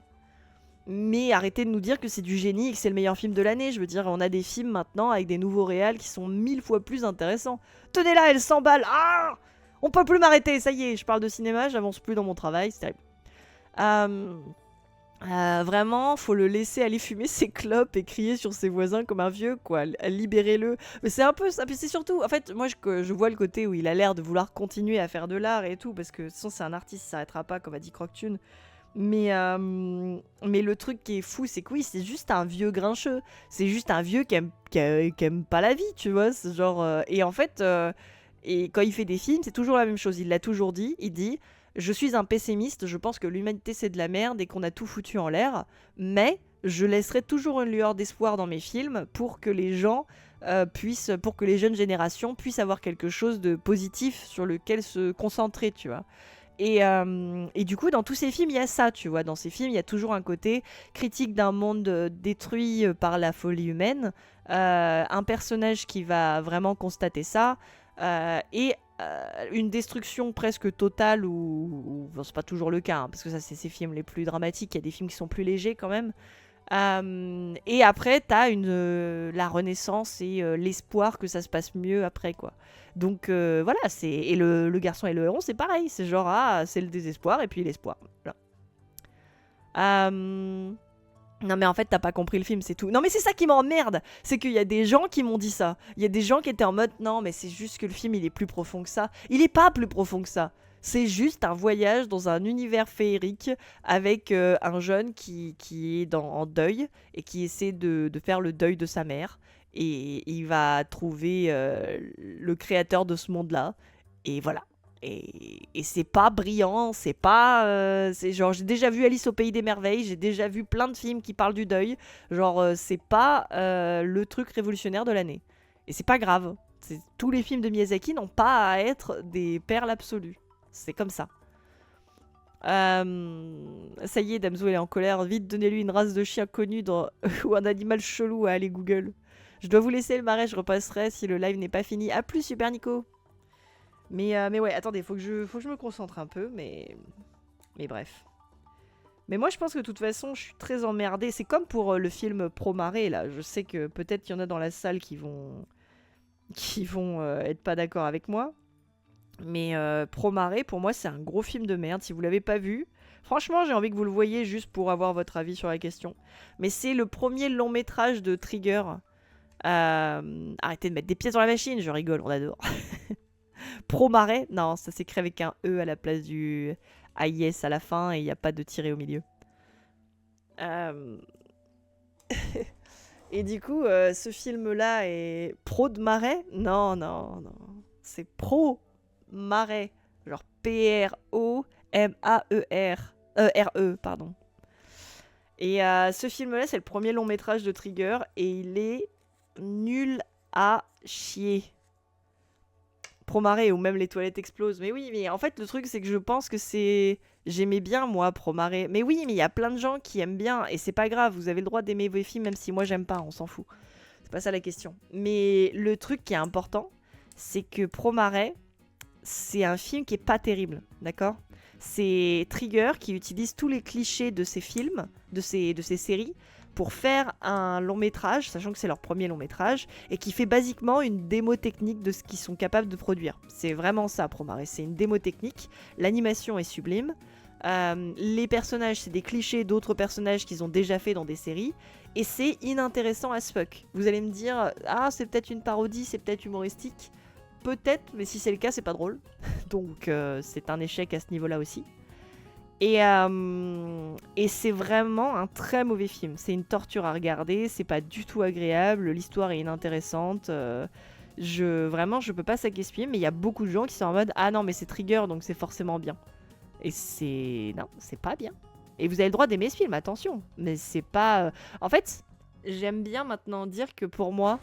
Mais arrêtez de nous dire que c'est du génie et que c'est le meilleur film de l'année. Je veux dire, on a des films maintenant avec des nouveaux réals qui sont 1000 fois plus intéressants. Tenez là, elle s'emballe. Ah, on peut plus m'arrêter, ça y est, je parle de cinéma, j'avance plus dans mon travail, c'est terrible. Vraiment, faut le laisser aller fumer ses clopes et crier sur ses voisins comme un vieux, quoi. Libérez-le. Mais c'est un peu ça. Mais c'est surtout, en fait, moi, je vois le côté où il a l'air de vouloir continuer à faire de l'art et tout, parce que sinon, c'est un artiste, il s'arrêtera pas, comme a dit Croque-Thune. Mais le truc qui est fou, c'est que oui, c'est juste un vieux grincheux. C'est juste un vieux qui aime pas la vie, tu vois. C'est genre, et en fait, et quand il fait des films, c'est toujours la même chose. Il l'a toujours dit. Il dit je suis un pessimiste, je pense que l'humanité c'est de la merde et qu'on a tout foutu en l'air, mais je laisserai toujours une lueur d'espoir dans mes films pour que les gens pour que les jeunes générations puissent avoir quelque chose de positif sur lequel se concentrer, tu vois. Et du coup, dans tous ces films, il y a ça, tu vois. Dans ces films, il y a toujours un côté critique d'un monde détruit par la folie humaine, un personnage qui va vraiment constater ça, et une destruction presque totale, ou bon, c'est pas toujours le cas, hein, parce que ça, c'est ces films les plus dramatiques. Il y a des films qui sont plus légers quand même. Et après, t'as la renaissance et l'espoir que ça se passe mieux après, quoi. Donc voilà, et le garçon et le héron, c'est pareil. C'est genre, ah, c'est le désespoir et puis l'espoir. Voilà. Non mais en fait t'as pas compris le film, c'est tout. Non mais c'est ça qui m'emmerde, c'est qu'il y a des gens qui m'ont dit ça. Il y a des gens qui étaient en mode non mais c'est juste que le film il est plus profond que ça. Il est pas plus profond que ça. C'est juste un voyage dans un univers féerique avec un jeune qui est en deuil et qui essaie de faire le deuil de sa mère. Et il va trouver le créateur de ce monde-là. Et voilà. Et c'est pas brillant, c'est pas... c'est genre, j'ai déjà vu Alice au Pays des Merveilles, j'ai déjà vu plein de films qui parlent du deuil. Genre, c'est pas le truc révolutionnaire de l'année. Et c'est pas grave. Tous les films de Miyazaki n'ont pas à être des perles absolues. C'est comme ça. Ça y est, Damso elle est en colère. Vite, donnez-lui une race de chien connue ou un animal chelou à aller Google. Je dois vous laisser le marais, je repasserai si le live n'est pas fini. A plus, Super Nico. Mais ouais, attendez, faut que je me concentre un peu, mais bref. Mais moi, je pense que de toute façon, je suis très emmerdée. C'est comme pour le film Pro Marée, là. Je sais que peut-être qu'il y en a dans la salle qui vont être pas d'accord avec moi. Mais Pro Marée, pour moi, c'est un gros film de merde. Si vous l'avez pas vu, franchement, j'ai envie que vous le voyiez juste pour avoir votre avis sur la question. Mais c'est le premier long métrage de Trigger. Arrêtez de mettre des pièces dans la machine, je rigole, on adore. Pro Marais, non, ça s'écrit avec un E à la place du AIS à la fin et il n'y a pas de tiré au milieu. Et du coup, ce film-là est Pro de Marais? Non, non, non. C'est Pro Marais. Genre P-R-O-M-A-E-R. R-E, pardon. Et ce film-là, c'est le premier long métrage de Trigger et il est nul à chier. Promaré ou même les toilettes explosent. Mais oui, mais en fait, le truc, c'est que je pense que c'est... J'aimais bien, moi, Promaré. Mais oui, mais il y a plein de gens qui aiment bien. Et c'est pas grave, vous avez le droit d'aimer vos films, même si moi, j'aime pas, on s'en fout. C'est pas ça la question. Mais le truc qui est important, c'est que Promaré, c'est un film qui est pas terrible, d'accord? C'est Trigger qui utilise tous les clichés de ces films, de ces séries, pour faire un long métrage, sachant que c'est leur premier long métrage, et qui fait basiquement une démo technique de ce qu'ils sont capables de produire. C'est vraiment ça, Promaré, c'est une démo technique. L'animation est sublime. Les personnages, c'est des clichés d'autres personnages qu'ils ont déjà fait dans des séries, et c'est inintéressant as fuck. Vous allez me dire, ah, c'est peut-être une parodie, c'est peut-être humoristique. Peut-être, mais si c'est le cas, c'est pas drôle. Donc c'est un échec à ce niveau-là aussi. Et c'est vraiment un très mauvais film. C'est une torture à regarder, c'est pas du tout agréable, l'histoire est inintéressante. Vraiment, je peux pas s'acquiescer, mais il y a beaucoup de gens qui sont en mode « Ah non, mais c'est Trigger, donc c'est forcément bien. » Et c'est... Non, c'est pas bien. Et vous avez le droit d'aimer ce film, attention. Mais c'est pas... En fait, j'aime bien maintenant dire que pour moi,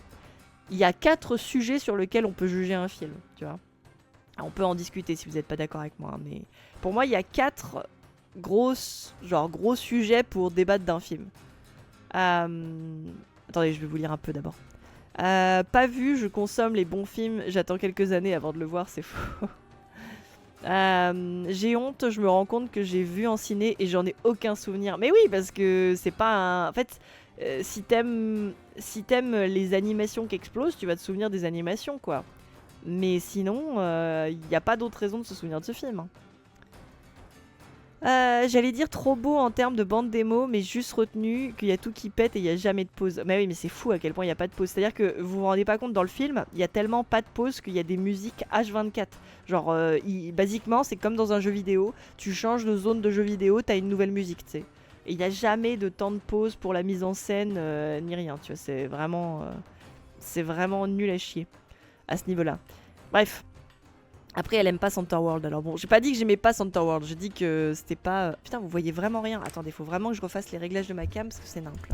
il y a 4 sujets sur lesquels on peut juger un film, tu vois. On peut en discuter si vous n'êtes pas d'accord avec moi, mais pour moi, il y a 4 gros sujets pour débattre d'un film. Attendez, je vais vous lire un peu d'abord. Pas vu, je consomme les bons films, j'attends quelques années avant de le voir, c'est faux. J'ai honte, je me rends compte que j'ai vu en ciné et j'en ai aucun souvenir. Mais oui, parce que c'est pas un... En fait, si t'aimes les animations qui explosent, tu vas te souvenir des animations, quoi. Mais sinon, il n'y a pas d'autre raison de se souvenir de ce film. J'allais dire trop beau en termes de bande démo, mais juste retenu qu'il y a tout qui pète et il n'y a jamais de pause. Mais oui, mais c'est fou à quel point il n'y a pas de pause. C'est-à-dire que vous vous rendez pas compte, dans le film, il y a tellement pas de pause qu'il y a des musiques H24. Genre, basiquement, c'est comme dans un jeu vidéo. Tu changes de zone de jeu vidéo, t'as une nouvelle musique, tu sais. Et il n'y a jamais de temps de pause pour la mise en scène, ni rien, tu vois. C'est vraiment nul à chier à ce niveau-là. Bref. Après, elle aime pas Center World. Alors bon, j'ai pas dit que j'aimais pas Center World. J'ai dit que c'était pas... Putain, vous voyez vraiment rien. Attendez, faut vraiment que je refasse les réglages de ma cam parce que c'est nimple.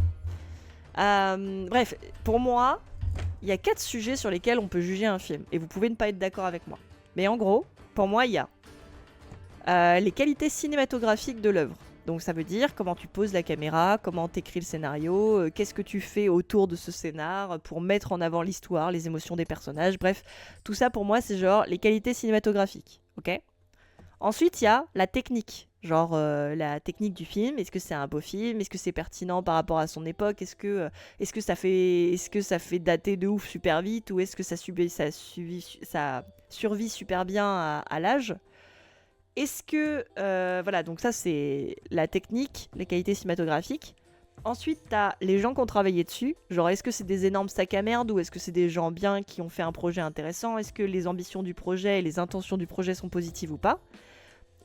Bref, pour moi, il y a 4 sujets sur lesquels on peut juger un film. Et vous pouvez ne pas être d'accord avec moi. Mais en gros, pour moi, il y a les qualités cinématographiques de l'œuvre. Donc ça veut dire comment tu poses la caméra, comment t'écris le scénario, qu'est-ce que tu fais autour de ce scénar pour mettre en avant l'histoire, les émotions des personnages, bref. Tout ça pour moi c'est genre les qualités cinématographiques, ok ? Ensuite il y a la technique, genre la technique du film, est-ce que c'est un beau film, est-ce que c'est pertinent par rapport à son époque, est-ce que ça fait dater de ouf super vite, ou est-ce que ça survit super bien à l'âge ? Est-ce que... voilà, donc ça c'est la technique, les qualités cinématographiques. Ensuite, t'as les gens qui ont travaillé dessus. Genre, est-ce que c'est des énormes sacs à merde ou est-ce que c'est des gens bien qui ont fait un projet intéressant ? Est-ce que les ambitions du projet et les intentions du projet sont positives ou pas ?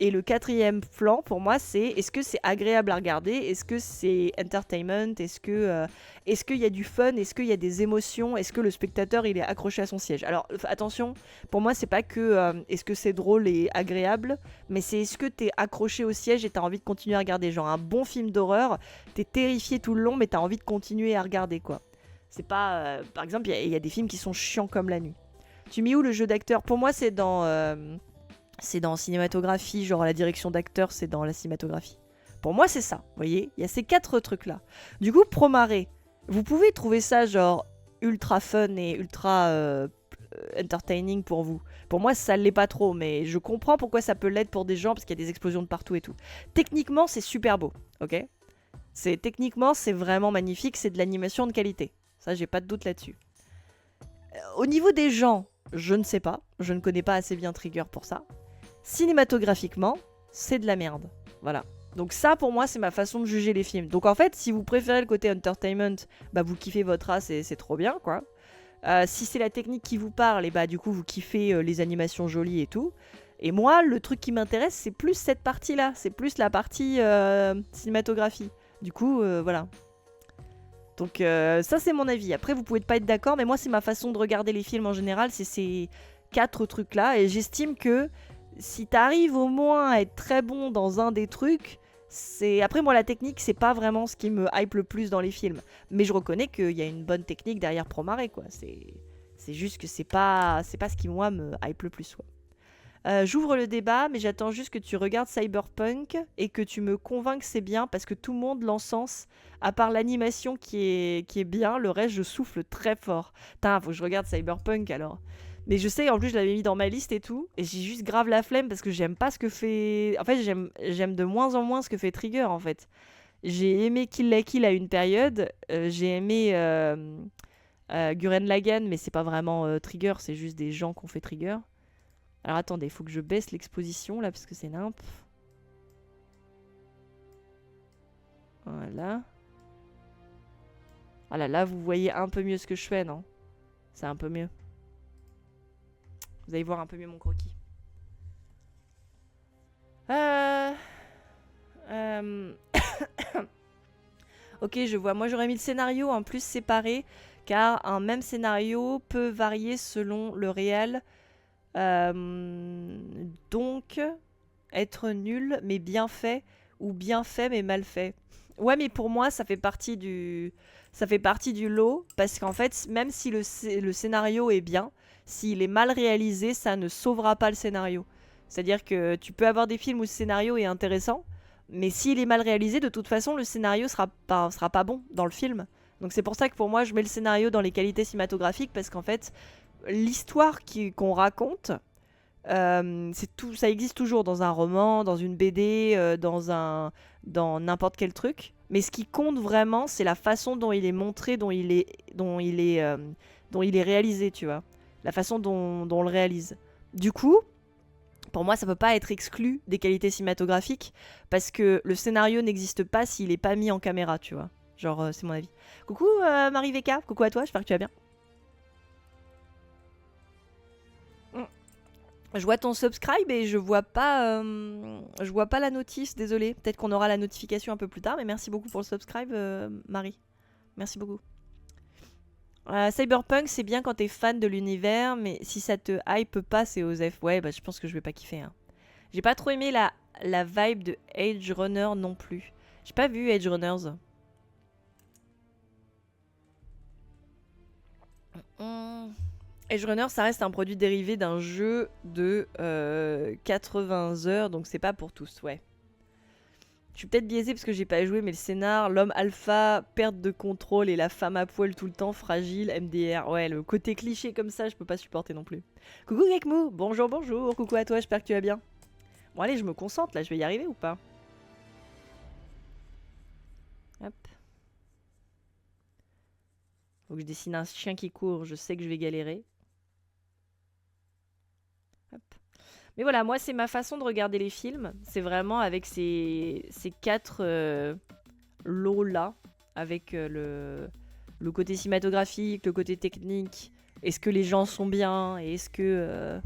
Et le quatrième plan, pour moi, c'est est-ce que c'est agréable à regarder? Est-ce que c'est entertainment? Est-ce qu'il y a du fun? Est-ce qu'il y a des émotions? Est-ce que le spectateur, il est accroché à son siège? Alors, attention, pour moi, c'est pas que est-ce que c'est drôle et agréable, mais c'est est-ce que t'es accroché au siège et t'as envie de continuer à regarder. Genre un bon film d'horreur, t'es terrifié tout le long, mais t'as envie de continuer à regarder, quoi. C'est pas... par exemple, il y a des films qui sont chiants comme la nuit. Tu mets où le jeu d'acteur? Pour moi, c'est dans... c'est dans cinématographie, genre la direction d'acteur, c'est dans la cinématographie. Pour moi, c'est ça, vous voyez. Il y a ces 4 trucs-là. Du coup, Promare, vous pouvez trouver ça genre ultra fun et ultra entertaining pour vous. Pour moi, ça l'est pas trop, mais je comprends pourquoi ça peut l'être pour des gens, parce qu'il y a des explosions de partout et tout. Techniquement, c'est super beau, ok? Techniquement, c'est vraiment magnifique, c'est de l'animation de qualité. Ça, j'ai pas de doute là-dessus. Au niveau des gens, je ne sais pas. Je ne connais pas assez bien Trigger pour ça. Cinématographiquement, c'est de la merde. Voilà. Donc ça, pour moi, c'est ma façon de juger les films. Donc en fait, si vous préférez le côté entertainment, bah vous kiffez votre race et c'est trop bien, quoi. Si c'est la technique qui vous parle, et bah du coup, vous kiffez les animations jolies et tout. Et moi, le truc qui m'intéresse, c'est plus cette partie-là. C'est plus la partie cinématographie. Du coup, voilà. Donc ça, c'est mon avis. Après, vous pouvez pas être d'accord, mais moi, c'est ma façon de regarder les films en général. C'est ces 4 trucs-là. Et j'estime que si t'arrives au moins à être très bon dans un des trucs, c'est... Après, moi, la technique, c'est pas vraiment ce qui me hype le plus dans les films. Mais je reconnais qu'il y a une bonne technique derrière Promare, quoi. C'est juste que c'est pas ce qui, moi, me hype le plus, quoi. J'ouvre le débat, mais j'attends juste que tu regardes Cyberpunk et que tu me convainques que c'est bien, parce que tout le monde l'encense, à part l'animation qui est bien, le reste je souffle très fort. Putain, faut que je regarde Cyberpunk alors. Mais je sais, en plus je l'avais mis dans ma liste et tout, et j'ai juste grave la flemme parce que j'aime pas ce que fait... En fait, j'aime de moins en moins ce que fait Trigger, en fait. J'ai aimé Kill la Kill à une période, j'ai aimé Gurren Lagann, mais c'est pas vraiment Trigger, c'est juste des gens qui ont fait Trigger. Alors attendez, il faut que je baisse l'exposition là parce que c'est nimp. Voilà. Ah là là, vous voyez un peu mieux ce que je fais, non? C'est un peu mieux. Vous allez voir un peu mieux mon croquis. Ok, je vois. Moi, j'aurais mis le scénario en plus séparé, car un même scénario peut varier selon le réel. Donc, être nul mais bien fait, ou bien fait mais mal fait. Ouais, mais pour moi, ça fait partie du lot, parce qu'en fait, même si le scénario est bien, s'il est mal réalisé, ça ne sauvera pas le scénario. C'est-à-dire que tu peux avoir des films où le scénario est intéressant, mais s'il est mal réalisé, de toute façon, le scénario sera pas bon dans le film. Donc c'est pour ça que pour moi, je mets le scénario dans les qualités cinématographiques, parce qu'en fait, l'histoire qu'on raconte, ça existe toujours dans un roman, dans une BD, dans n'importe quel truc. Mais ce qui compte vraiment, c'est la façon dont il est montré, dont il est réalisé, tu vois. La façon dont on le réalise. Du coup, pour moi, ça peut pas être exclu des qualités cinématographiques, parce que le scénario n'existe pas s'il est pas mis en caméra, tu vois. Genre, c'est mon avis. Coucou Marie VK, coucou à toi, j'espère que tu vas bien. Je vois ton subscribe et je vois pas la notice, désolé. Peut-être qu'on aura la notification un peu plus tard, mais merci beaucoup pour le subscribe, Marie. Merci beaucoup. Cyberpunk, c'est bien quand t'es fan de l'univers, mais si ça te hype pas, c'est Osef. Ouais, bah je pense que je vais pas kiffer. Hein. J'ai pas trop aimé la vibe de Edge Runner non plus. J'ai pas vu Edge Runners. Edge Runner, ça reste un produit dérivé d'un jeu de 80 heures, donc c'est pas pour tous, ouais. Je suis peut-être biaisée parce que j'ai pas joué, mais le scénar, l'homme alpha, perte de contrôle et la femme à poil tout le temps, fragile, MDR. Ouais, le côté cliché comme ça, je peux pas supporter non plus. Coucou Gekmou, bonjour, bonjour, coucou à toi, j'espère que tu vas bien. Bon allez, je me concentre là, je vais y arriver ou pas? Hop. Faut que je dessine un chien qui court, je sais que je vais galérer. Hop. Mais voilà, moi c'est ma façon de regarder les films. C'est vraiment avec ces 4 lots là. Avec le côté cinématographique, le côté technique. Est-ce que les gens sont bien? Et est-ce que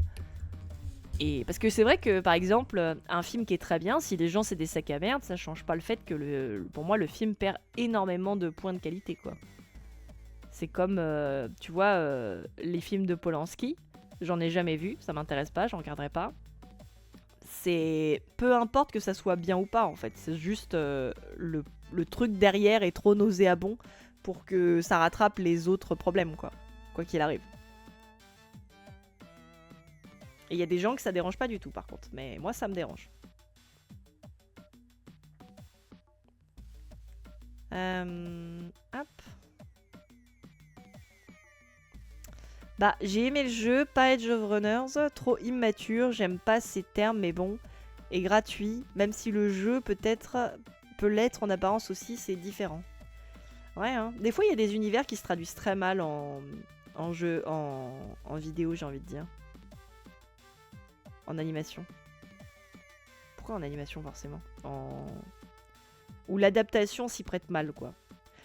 Et parce que c'est vrai que, par exemple, un film qui est très bien, si les gens c'est des sacs à merde, ça change pas le fait que, pour moi, le film perd énormément de points de qualité, quoi. C'est comme, tu vois, les films de Polanski, j'en ai jamais vu, ça m'intéresse pas, j'en regarderai pas. C'est peu importe que ça soit bien ou pas, en fait, c'est juste le truc derrière est trop nauséabond pour que ça rattrape les autres problèmes, quoi qu'il arrive. Et il y a des gens que ça dérange pas du tout, par contre, mais moi ça me dérange. Hop. Bah, j'ai aimé le jeu, pas Edge of Runners, trop immature, j'aime pas ces termes, mais bon, et gratuit, même si le jeu peut l'être en apparence aussi, c'est différent. Ouais, hein. Des fois, il y a des univers qui se traduisent très mal en jeu, en vidéo, j'ai envie de dire. En animation. Pourquoi en animation, forcément Où l'adaptation s'y prête mal, quoi.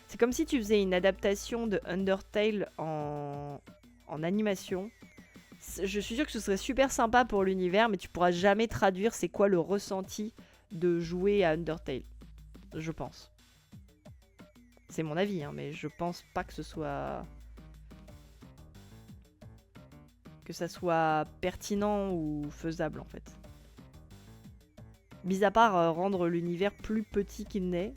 C'est comme si tu faisais une adaptation de Undertale en animation. Je suis sûre que ce serait super sympa pour l'univers, mais tu pourras jamais traduire c'est quoi le ressenti de jouer à Undertale. Je pense. C'est mon avis, hein, mais je pense pas que ce soit... que ça soit pertinent ou faisable, en fait. Mis à part rendre l'univers plus petit qu'il n'est.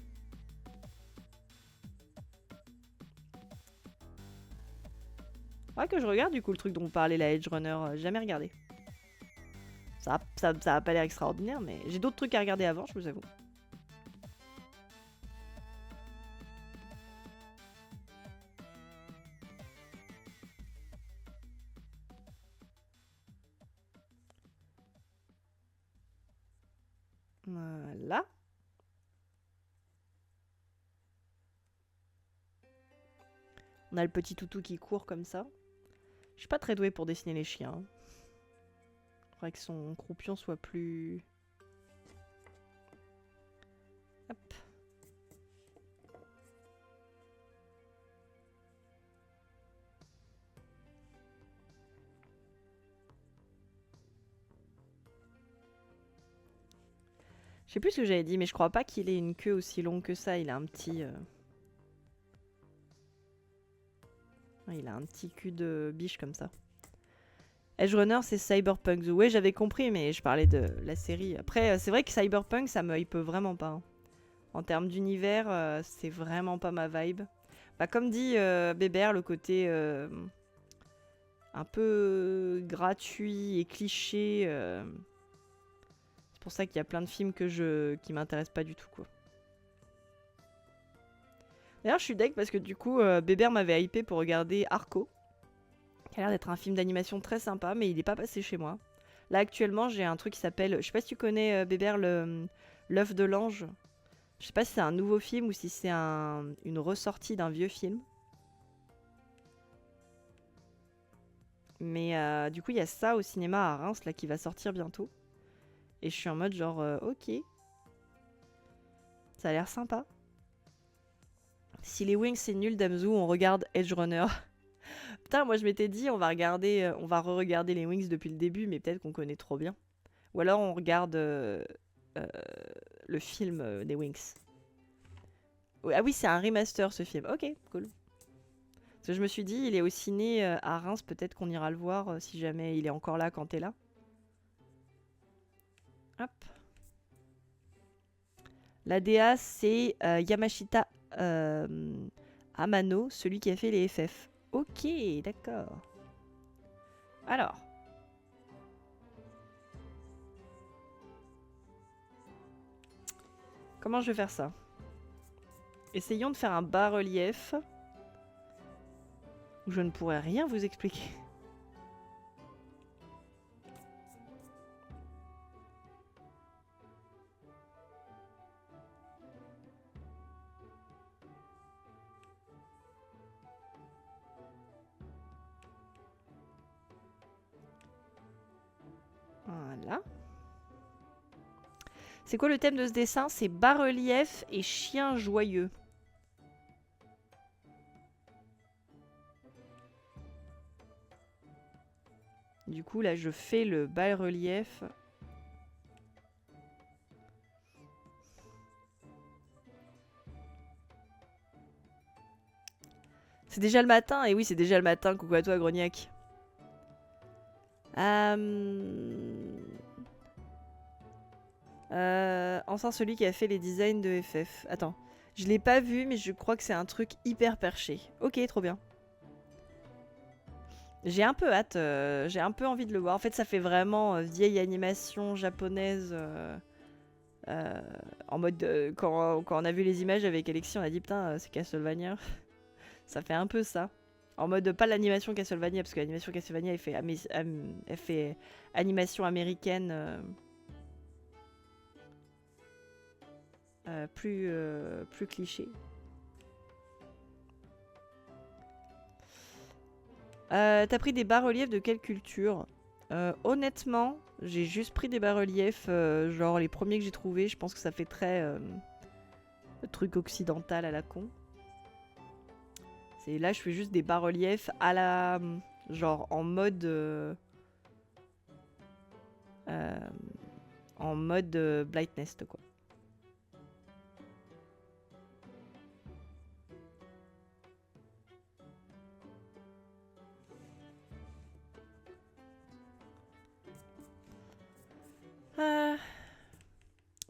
Ouais, que je regarde du coup le truc dont parlait la Edge Runner, jamais regardé. Ça a pas l'air extraordinaire, mais j'ai d'autres trucs à regarder avant, je vous avoue. Voilà. On a le petit toutou qui court comme ça. Je suis pas très douée pour dessiner les chiens. Faudrait que son croupion soit plus... Hop. Je sais plus ce que j'avais dit, mais je crois pas qu'il ait une queue aussi longue que ça. Il a un petit... Il a un petit cul de biche comme ça. Edge Runner, c'est Cyberpunk. Ouais, j'avais compris, mais je parlais de la série. Après, c'est vrai que Cyberpunk, ça me hype vraiment pas. Hein. En termes d'univers, c'est vraiment pas ma vibe. Bah, comme dit Bébert, le côté un peu gratuit et cliché. C'est pour ça qu'il y a plein de films qui m'intéressent pas du tout, quoi. D'ailleurs, je suis deg parce que du coup, Bébert m'avait hypé pour regarder Arco. Qui a l'air d'être un film d'animation très sympa, mais il n'est pas passé chez moi. Là, actuellement, j'ai un truc qui s'appelle... Je sais pas si tu connais, Bébert, l'œuf de l'ange. Je sais pas si c'est un nouveau film ou si c'est une ressortie d'un vieux film. Mais du coup, il y a ça au cinéma à Reims, là, qui va sortir bientôt. Et je suis en mode genre, ok. Ça a l'air sympa. Si les Wings c'est nul, Damsou, on regarde Edge Runner. Putain, moi je m'étais dit, on va re-regarder les Wings depuis le début, mais peut-être qu'on connaît trop bien. Ou alors on regarde le film des Wings. Ah oui, c'est un remaster ce film. Ok, cool. Parce que je me suis dit, il est au ciné à Reims, peut-être qu'on ira le voir si jamais il est encore là quand t'es là. Hop. La DA, c'est Yamashita Amano, celui qui a fait les FF. Ok, d'accord. Alors. Comment je vais faire ça? Essayons de faire un bas-relief où je ne pourrais rien vous expliquer. Voilà. C'est quoi le thème de ce dessin? C'est bas-relief et chien joyeux. Du coup, là, je fais le bas-relief. C'est déjà le matin. Et oui, c'est déjà le matin. Coucou à toi, Grognac. Enfin, celui qui a fait les designs de FF. Attends. Je l'ai pas vu, mais je crois que c'est un truc hyper perché. Ok, trop bien. J'ai un peu hâte, j'ai un peu envie de le voir. En fait, ça fait vraiment vieille animation japonaise. En mode, quand on a vu les images avec Alexis, on a dit putain, c'est Castlevania. Ça fait un peu ça. En mode, pas l'animation Castlevania, parce que l'animation Castlevania, elle fait animation américaine plus cliché. T'as pris des bas-reliefs de quelle culture? Honnêtement, j'ai juste pris des bas-reliefs, genre les premiers que j'ai trouvés. Je pense que ça fait très truc occidental à la con. Là, je fais juste des bas-reliefs à la... genre en mode... en mode Blight Nest, quoi.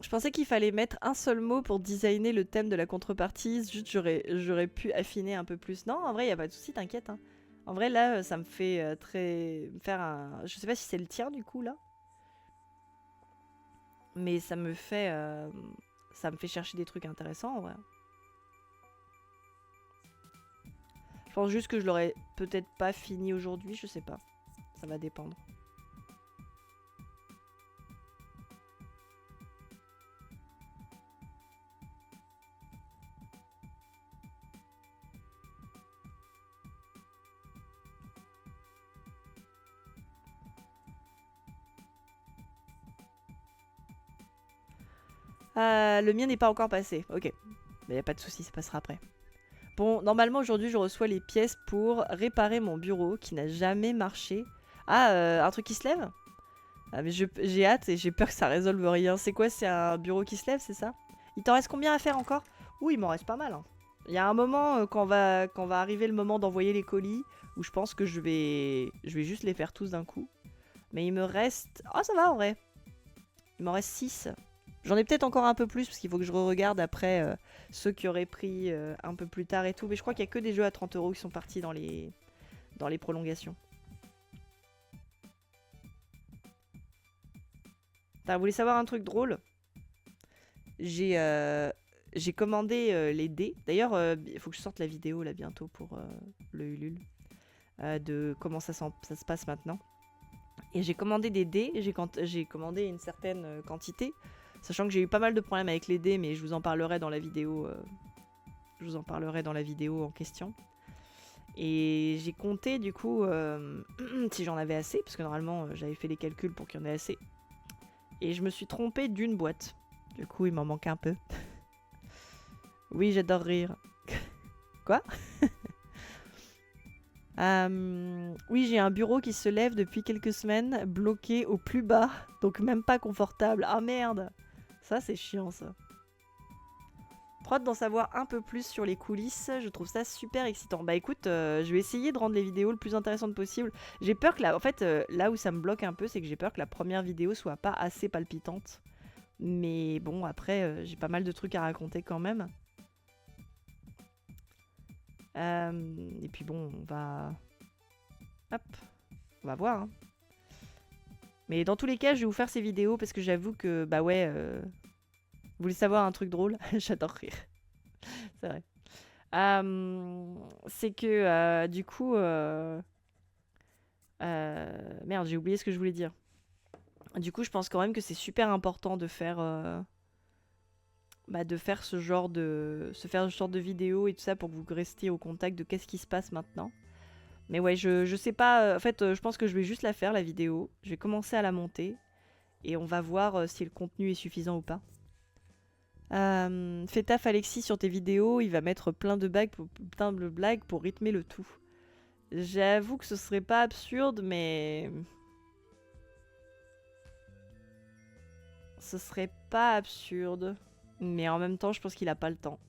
Je pensais qu'il fallait mettre un seul mot pour designer le thème de la contrepartie. Juste, j'aurais pu affiner un peu plus. Non, en vrai, il n'y a pas de souci, t'inquiète. Hein. En vrai, là, ça me fait faire un... Je sais pas si c'est le tien, du coup, là. Mais ça me fait chercher des trucs intéressants, en vrai. Je pense juste que je l'aurais peut-être pas fini aujourd'hui, je sais pas. Ça va dépendre. Le mien n'est pas encore passé. Ok. Mais y a pas de souci, ça passera après. Bon, normalement aujourd'hui je reçois les pièces pour réparer mon bureau qui n'a jamais marché. Ah, un truc qui se lève? Ah mais j'ai hâte et j'ai peur que ça résolve rien. C'est quoi? C'est un bureau qui se lève, c'est ça? Il t'en reste combien à faire encore? Ouh, il m'en reste pas mal. Hein. Il y a un moment quand va arriver le moment d'envoyer les colis où je pense que je vais juste les faire tous d'un coup. Mais il me reste... Oh, ça va en vrai. Il m'en reste 6. J'en ai peut-être encore un peu plus parce qu'il faut que je re-regarde après ceux qui auraient pris un peu plus tard et tout. Mais je crois qu'il y a que des jeux à 30 € qui sont partis dans les prolongations. T'as voulu savoir un truc drôle? J'ai commandé les dés. D'ailleurs, il faut que je sorte la vidéo là bientôt pour le Ulule. De comment ça se passe maintenant. Et j'ai commandé des dés. J'ai commandé une certaine quantité. Sachant que j'ai eu pas mal de problèmes avec les dés, mais je vous en parlerai dans la vidéo. Je vous en parlerai dans la vidéo en question. Et j'ai compté du coup si j'en avais assez, parce que normalement j'avais fait les calculs pour qu'il y en ait assez. Et je me suis trompée d'une boîte. Du coup, il m'en manque un peu. Oui, j'adore rire. Quoi? Oui, j'ai un bureau qui se lève depuis quelques semaines, bloqué au plus bas, donc même pas confortable. Ah merde! Ça, c'est chiant, ça. Trop hâte d'en savoir un peu plus sur les coulisses, je trouve ça super excitant. Bah écoute, je vais essayer de rendre les vidéos le plus intéressantes possible. J'ai peur que en fait, là où ça me bloque un peu, c'est que j'ai peur que la première vidéo soit pas assez palpitante. Mais bon, après, j'ai pas mal de trucs à raconter quand même. Et puis bon, on va... Hop, on va voir. Hein. Mais dans tous les cas, je vais vous faire ces vidéos parce que j'avoue que, bah ouais... Vous voulez savoir un truc drôle? J'adore rire. C'est vrai. C'est que, du coup... merde, j'ai oublié ce que je voulais dire. Du coup, je pense quand même que c'est super important de faire... de faire ce genre de vidéo et tout ça pour que vous restiez au contact de qu'est-ce qui se passe maintenant. Mais ouais, je sais pas... en fait, je pense que je vais juste la faire, la vidéo. Je vais commencer à la monter. Et on va voir si le contenu est suffisant ou pas. Fais taf Alexis sur tes vidéos, il va mettre plein de blagues pour rythmer le tout. J'avoue que ce serait pas absurde, mais ce serait pas absurde. Mais en même temps, je pense qu'il a pas le temps.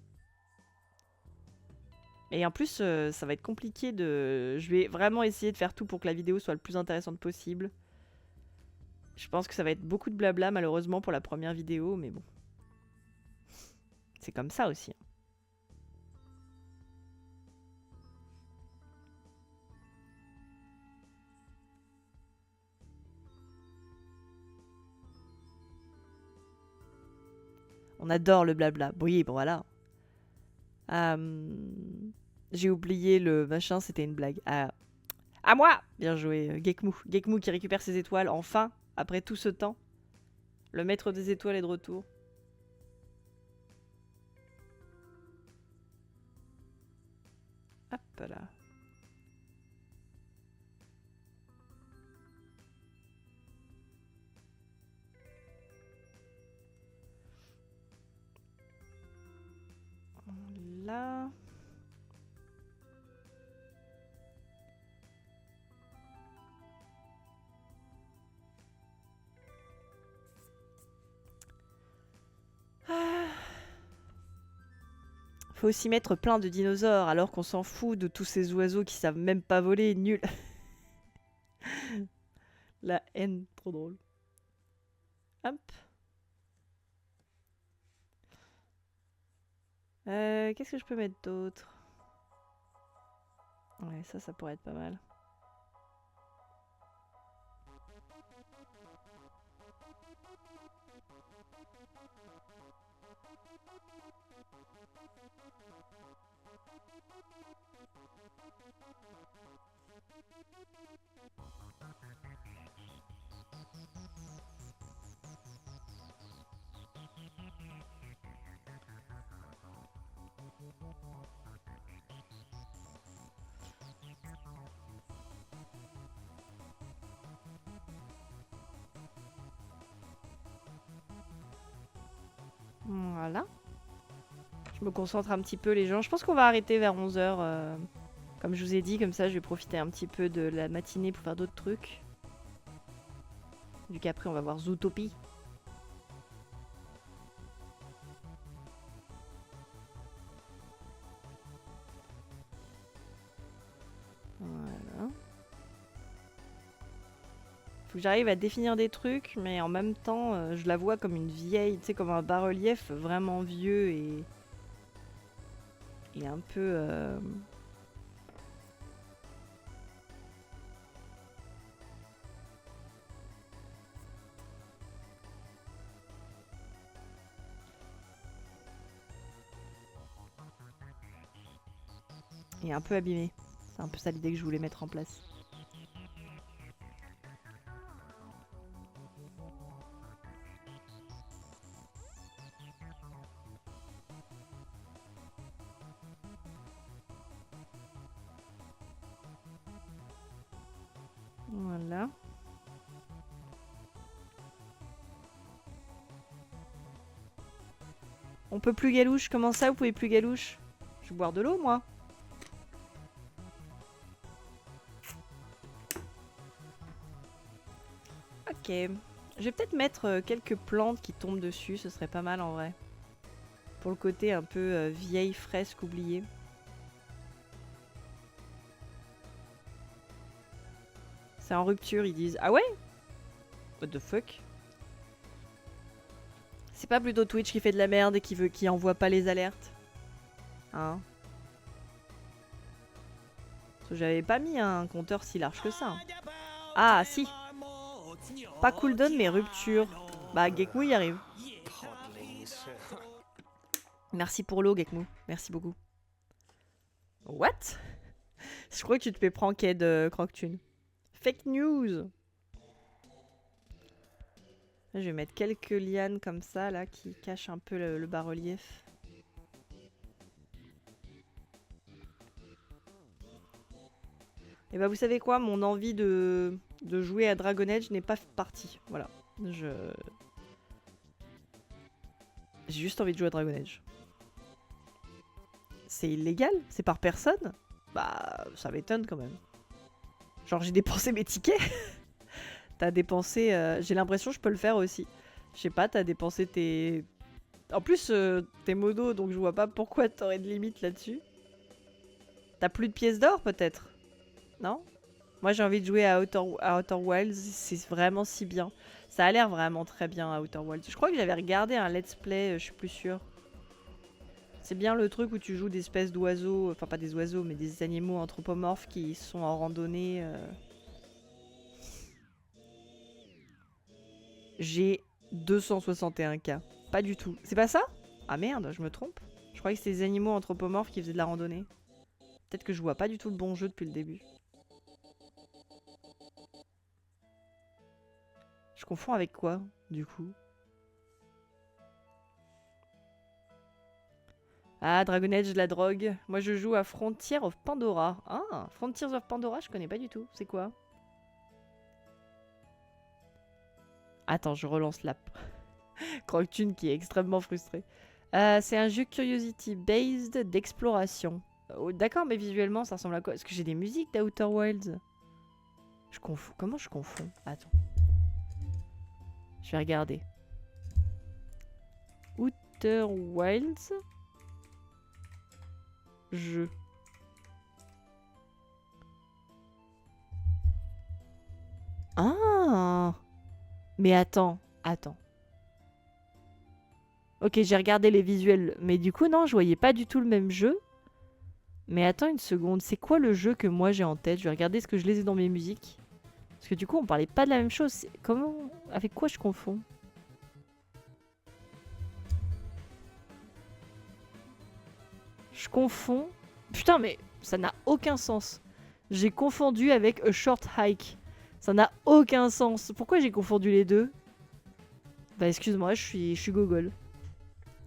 Et en plus, ça va être compliqué de... Je vais vraiment essayer de faire tout pour que la vidéo soit le plus intéressante possible. Je pense que ça va être beaucoup de blabla, malheureusement, pour la première vidéo, mais bon. C'est comme ça aussi. On adore le blabla. Oui, bon, voilà. J'ai oublié le machin, c'était une blague. À moi! Bien joué, Gekmou. Gekmou qui récupère ses étoiles, enfin, après tout ce temps. Le maître des étoiles est de retour. Hop là. Là... Faut aussi mettre plein de dinosaures alors qu'on s'en fout de tous ces oiseaux qui savent même pas voler, nul. La haine, trop drôle. Hop. Qu'est-ce que je peux mettre d'autre? Ouais, ça pourrait être pas mal. Voilà. Je me concentre un petit peu les gens. Je pense qu'on va arrêter vers 11 h. Comme je vous ai dit, comme ça je vais profiter un petit peu de la matinée pour faire d'autres trucs. Vu qu'après on va voir Zootopie. Voilà. Faut que j'arrive à définir des trucs, mais en même temps, je la vois comme une vieille, tu sais, comme un bas-relief vraiment vieux et un peu... et un peu abîmé. C'est un peu ça l'idée que je voulais mettre en place. Voilà. On peut plus galouche, comment ça vous pouvez plus galouche? Je vais boire de l'eau moi. Ok. Je vais peut-être mettre quelques plantes qui tombent dessus, ce serait pas mal en vrai. Pour le côté un peu vieille fresque oubliée. C'est en rupture, ils disent. Ah ouais? What the fuck? C'est pas plutôt Twitch qui fait de la merde et qui envoie pas les alertes? Hein? Parce que j'avais pas mis un compteur si large que ça. Ah si! Pas cooldown mais rupture. Bah Gekmou y arrive. Merci pour l'eau Gekmou, merci beaucoup. What? Je crois que tu te fais pranker de Croctune. Fake news! Je vais mettre quelques lianes comme ça là qui cachent un peu le bas-relief. Et bah vous savez quoi, mon envie de jouer à Dragon Age n'est pas partie. Voilà. J'ai juste envie de jouer à Dragon Age. C'est illégal? C'est par personne? Bah ça m'étonne quand même. Genre j'ai dépensé mes tickets. T'as dépensé... j'ai l'impression que je peux le faire aussi. Je sais pas, t'as dépensé tes... En plus, t'es modo, donc je vois pas pourquoi t'aurais de limite là-dessus. T'as plus de pièces d'or, peut-être? Non? Moi, j'ai envie de jouer à Outer Wilds. C'est vraiment si bien. Ça a l'air vraiment très bien à Outer Wilds. Je crois que j'avais regardé un let's play, je suis plus sûre. C'est bien le truc où tu joues des espèces d'oiseaux, enfin pas des oiseaux, mais des animaux anthropomorphes qui sont en randonnée. J'ai 261K. Pas du tout. C'est pas ça? Ah merde, je me trompe. Je croyais que c'était des animaux anthropomorphes qui faisaient de la randonnée. Peut-être que je vois pas du tout le bon jeu depuis le début. Je confonds avec quoi, du coup? Ah, Dragon Age, de la drogue. Moi, je joue à Frontier of Pandora. Ah, Frontiers of Pandora, je connais pas du tout. C'est quoi? Attends, je relance l'app. Croque-Thune qui est extrêmement frustré. C'est un jeu Curiosity based d'exploration. Oh, d'accord, mais visuellement, ça ressemble à quoi? Est-ce que j'ai des musiques d'Outer Wilds? Je confonds. Comment je confonds? Attends. Je vais regarder. Outer Wilds. Jeu. Ah! Mais attends, attends. Ok, j'ai regardé les visuels, mais du coup, non, je voyais pas du tout le même jeu. Mais attends une seconde, c'est quoi le jeu que moi j'ai en tête? Je vais regarder ce que je les ai dans mes musiques. Parce que du coup, on parlait pas de la même chose. Comment... Avec quoi je confonds? Je confonds... Putain, mais ça n'a aucun sens. J'ai confondu avec A Short Hike. Ça n'a aucun sens. Pourquoi j'ai confondu les deux? Bah excuse-moi, je suis gogol.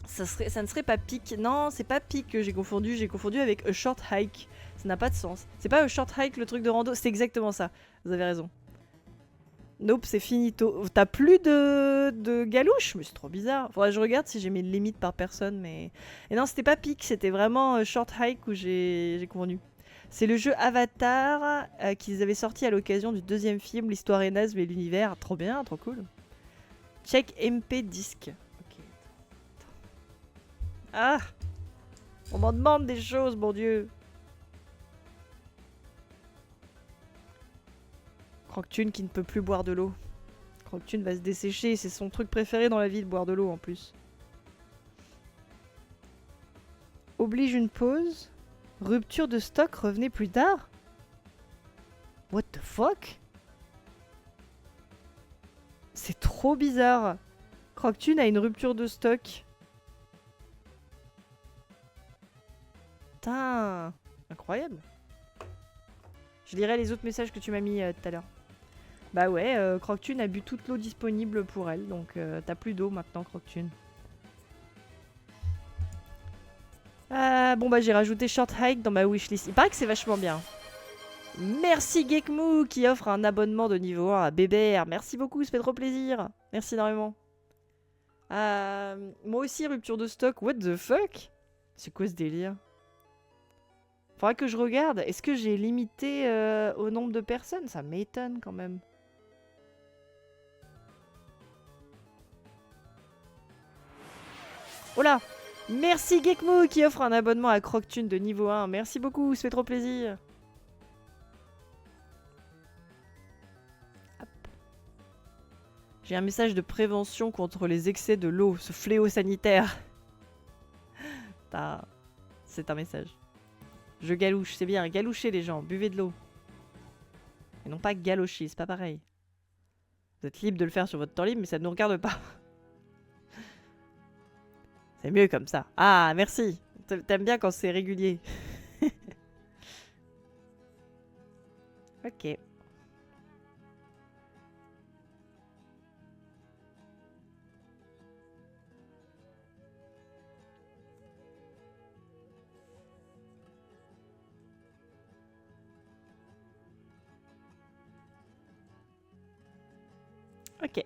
Ça ne serait pas Peak. Non, c'est pas Peak que j'ai confondu. J'ai confondu avec A Short Hike. Ça n'a pas de sens. C'est pas A Short Hike le truc de rando. C'est exactement ça. Vous avez raison. Nope, c'est finito. T'as plus de galouche? Mais c'est trop bizarre. Faudrait que je regarde si j'ai mis une limite par personne. Mais... Et non, c'était pas Peak. C'était vraiment Short Hike où j'ai confondu. C'est le jeu Avatar qu'ils avaient sorti à l'occasion du deuxième film. L'histoire est naze, mais l'univers. Trop bien, trop cool. Check MP Disc. Ok. Ah! On m'en demande des choses, mon Dieu. Croque-Thune qui ne peut plus boire de l'eau. Croque-Thune va se dessécher, c'est son truc préféré dans la vie de boire de l'eau en plus. Oblige une pause. Rupture de stock, revenez plus tard. What the fuck? C'est trop bizarre. Croque-Thune a une rupture de stock. Putain, incroyable. Je lirai les autres messages que tu m'as mis tout à l'heure. Bah ouais, Croque-Thune a bu toute l'eau disponible pour elle, donc t'as plus d'eau maintenant, Croque-Thune. Bon bah j'ai rajouté Short Hike dans ma wishlist. Il paraît que c'est vachement bien. Merci Gekmou qui offre un abonnement de niveau 1 à Bébert. Merci beaucoup, ça fait trop plaisir. Merci énormément. Moi aussi, rupture de stock. What the fuck? C'est quoi ce délire? Faudra que je regarde. Est-ce que j'ai limité au nombre de personnes? Ça m'étonne quand même. Oh là! Merci Gekmo qui offre un abonnement à Croque-Thune de niveau 1. Merci beaucoup, ça fait trop plaisir. J'ai un message de prévention contre les excès de l'eau, ce fléau sanitaire. C'est un message. Je galouche, c'est bien, galouchez les gens, buvez de l'eau. Et non pas galocher, c'est pas pareil. Vous êtes libre de le faire sur votre temps libre, mais ça ne nous regarde pas. C'est mieux comme ça. Ah, merci. T'aimes bien quand c'est régulier. Ok. Ok.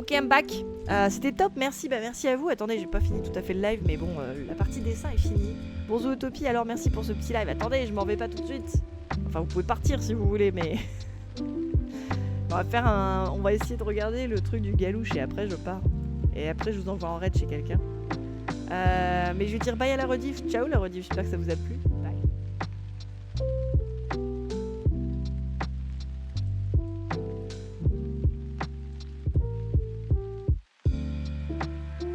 Ok, I'm back. C'était top, merci. Bah, merci à vous. Attendez, j'ai pas fini tout à fait le live, mais bon, la partie dessin est finie. Bon, Zootopie, alors merci pour ce petit live. Attendez, je m'en vais pas tout de suite. Enfin, vous pouvez partir si vous voulez, mais... on va essayer de regarder le truc du galouche et après je pars. Et après je vous envoie en raid chez quelqu'un. Mais je vais dire bye à la rediff. Ciao la rediff, j'espère que ça vous a plu. Bye.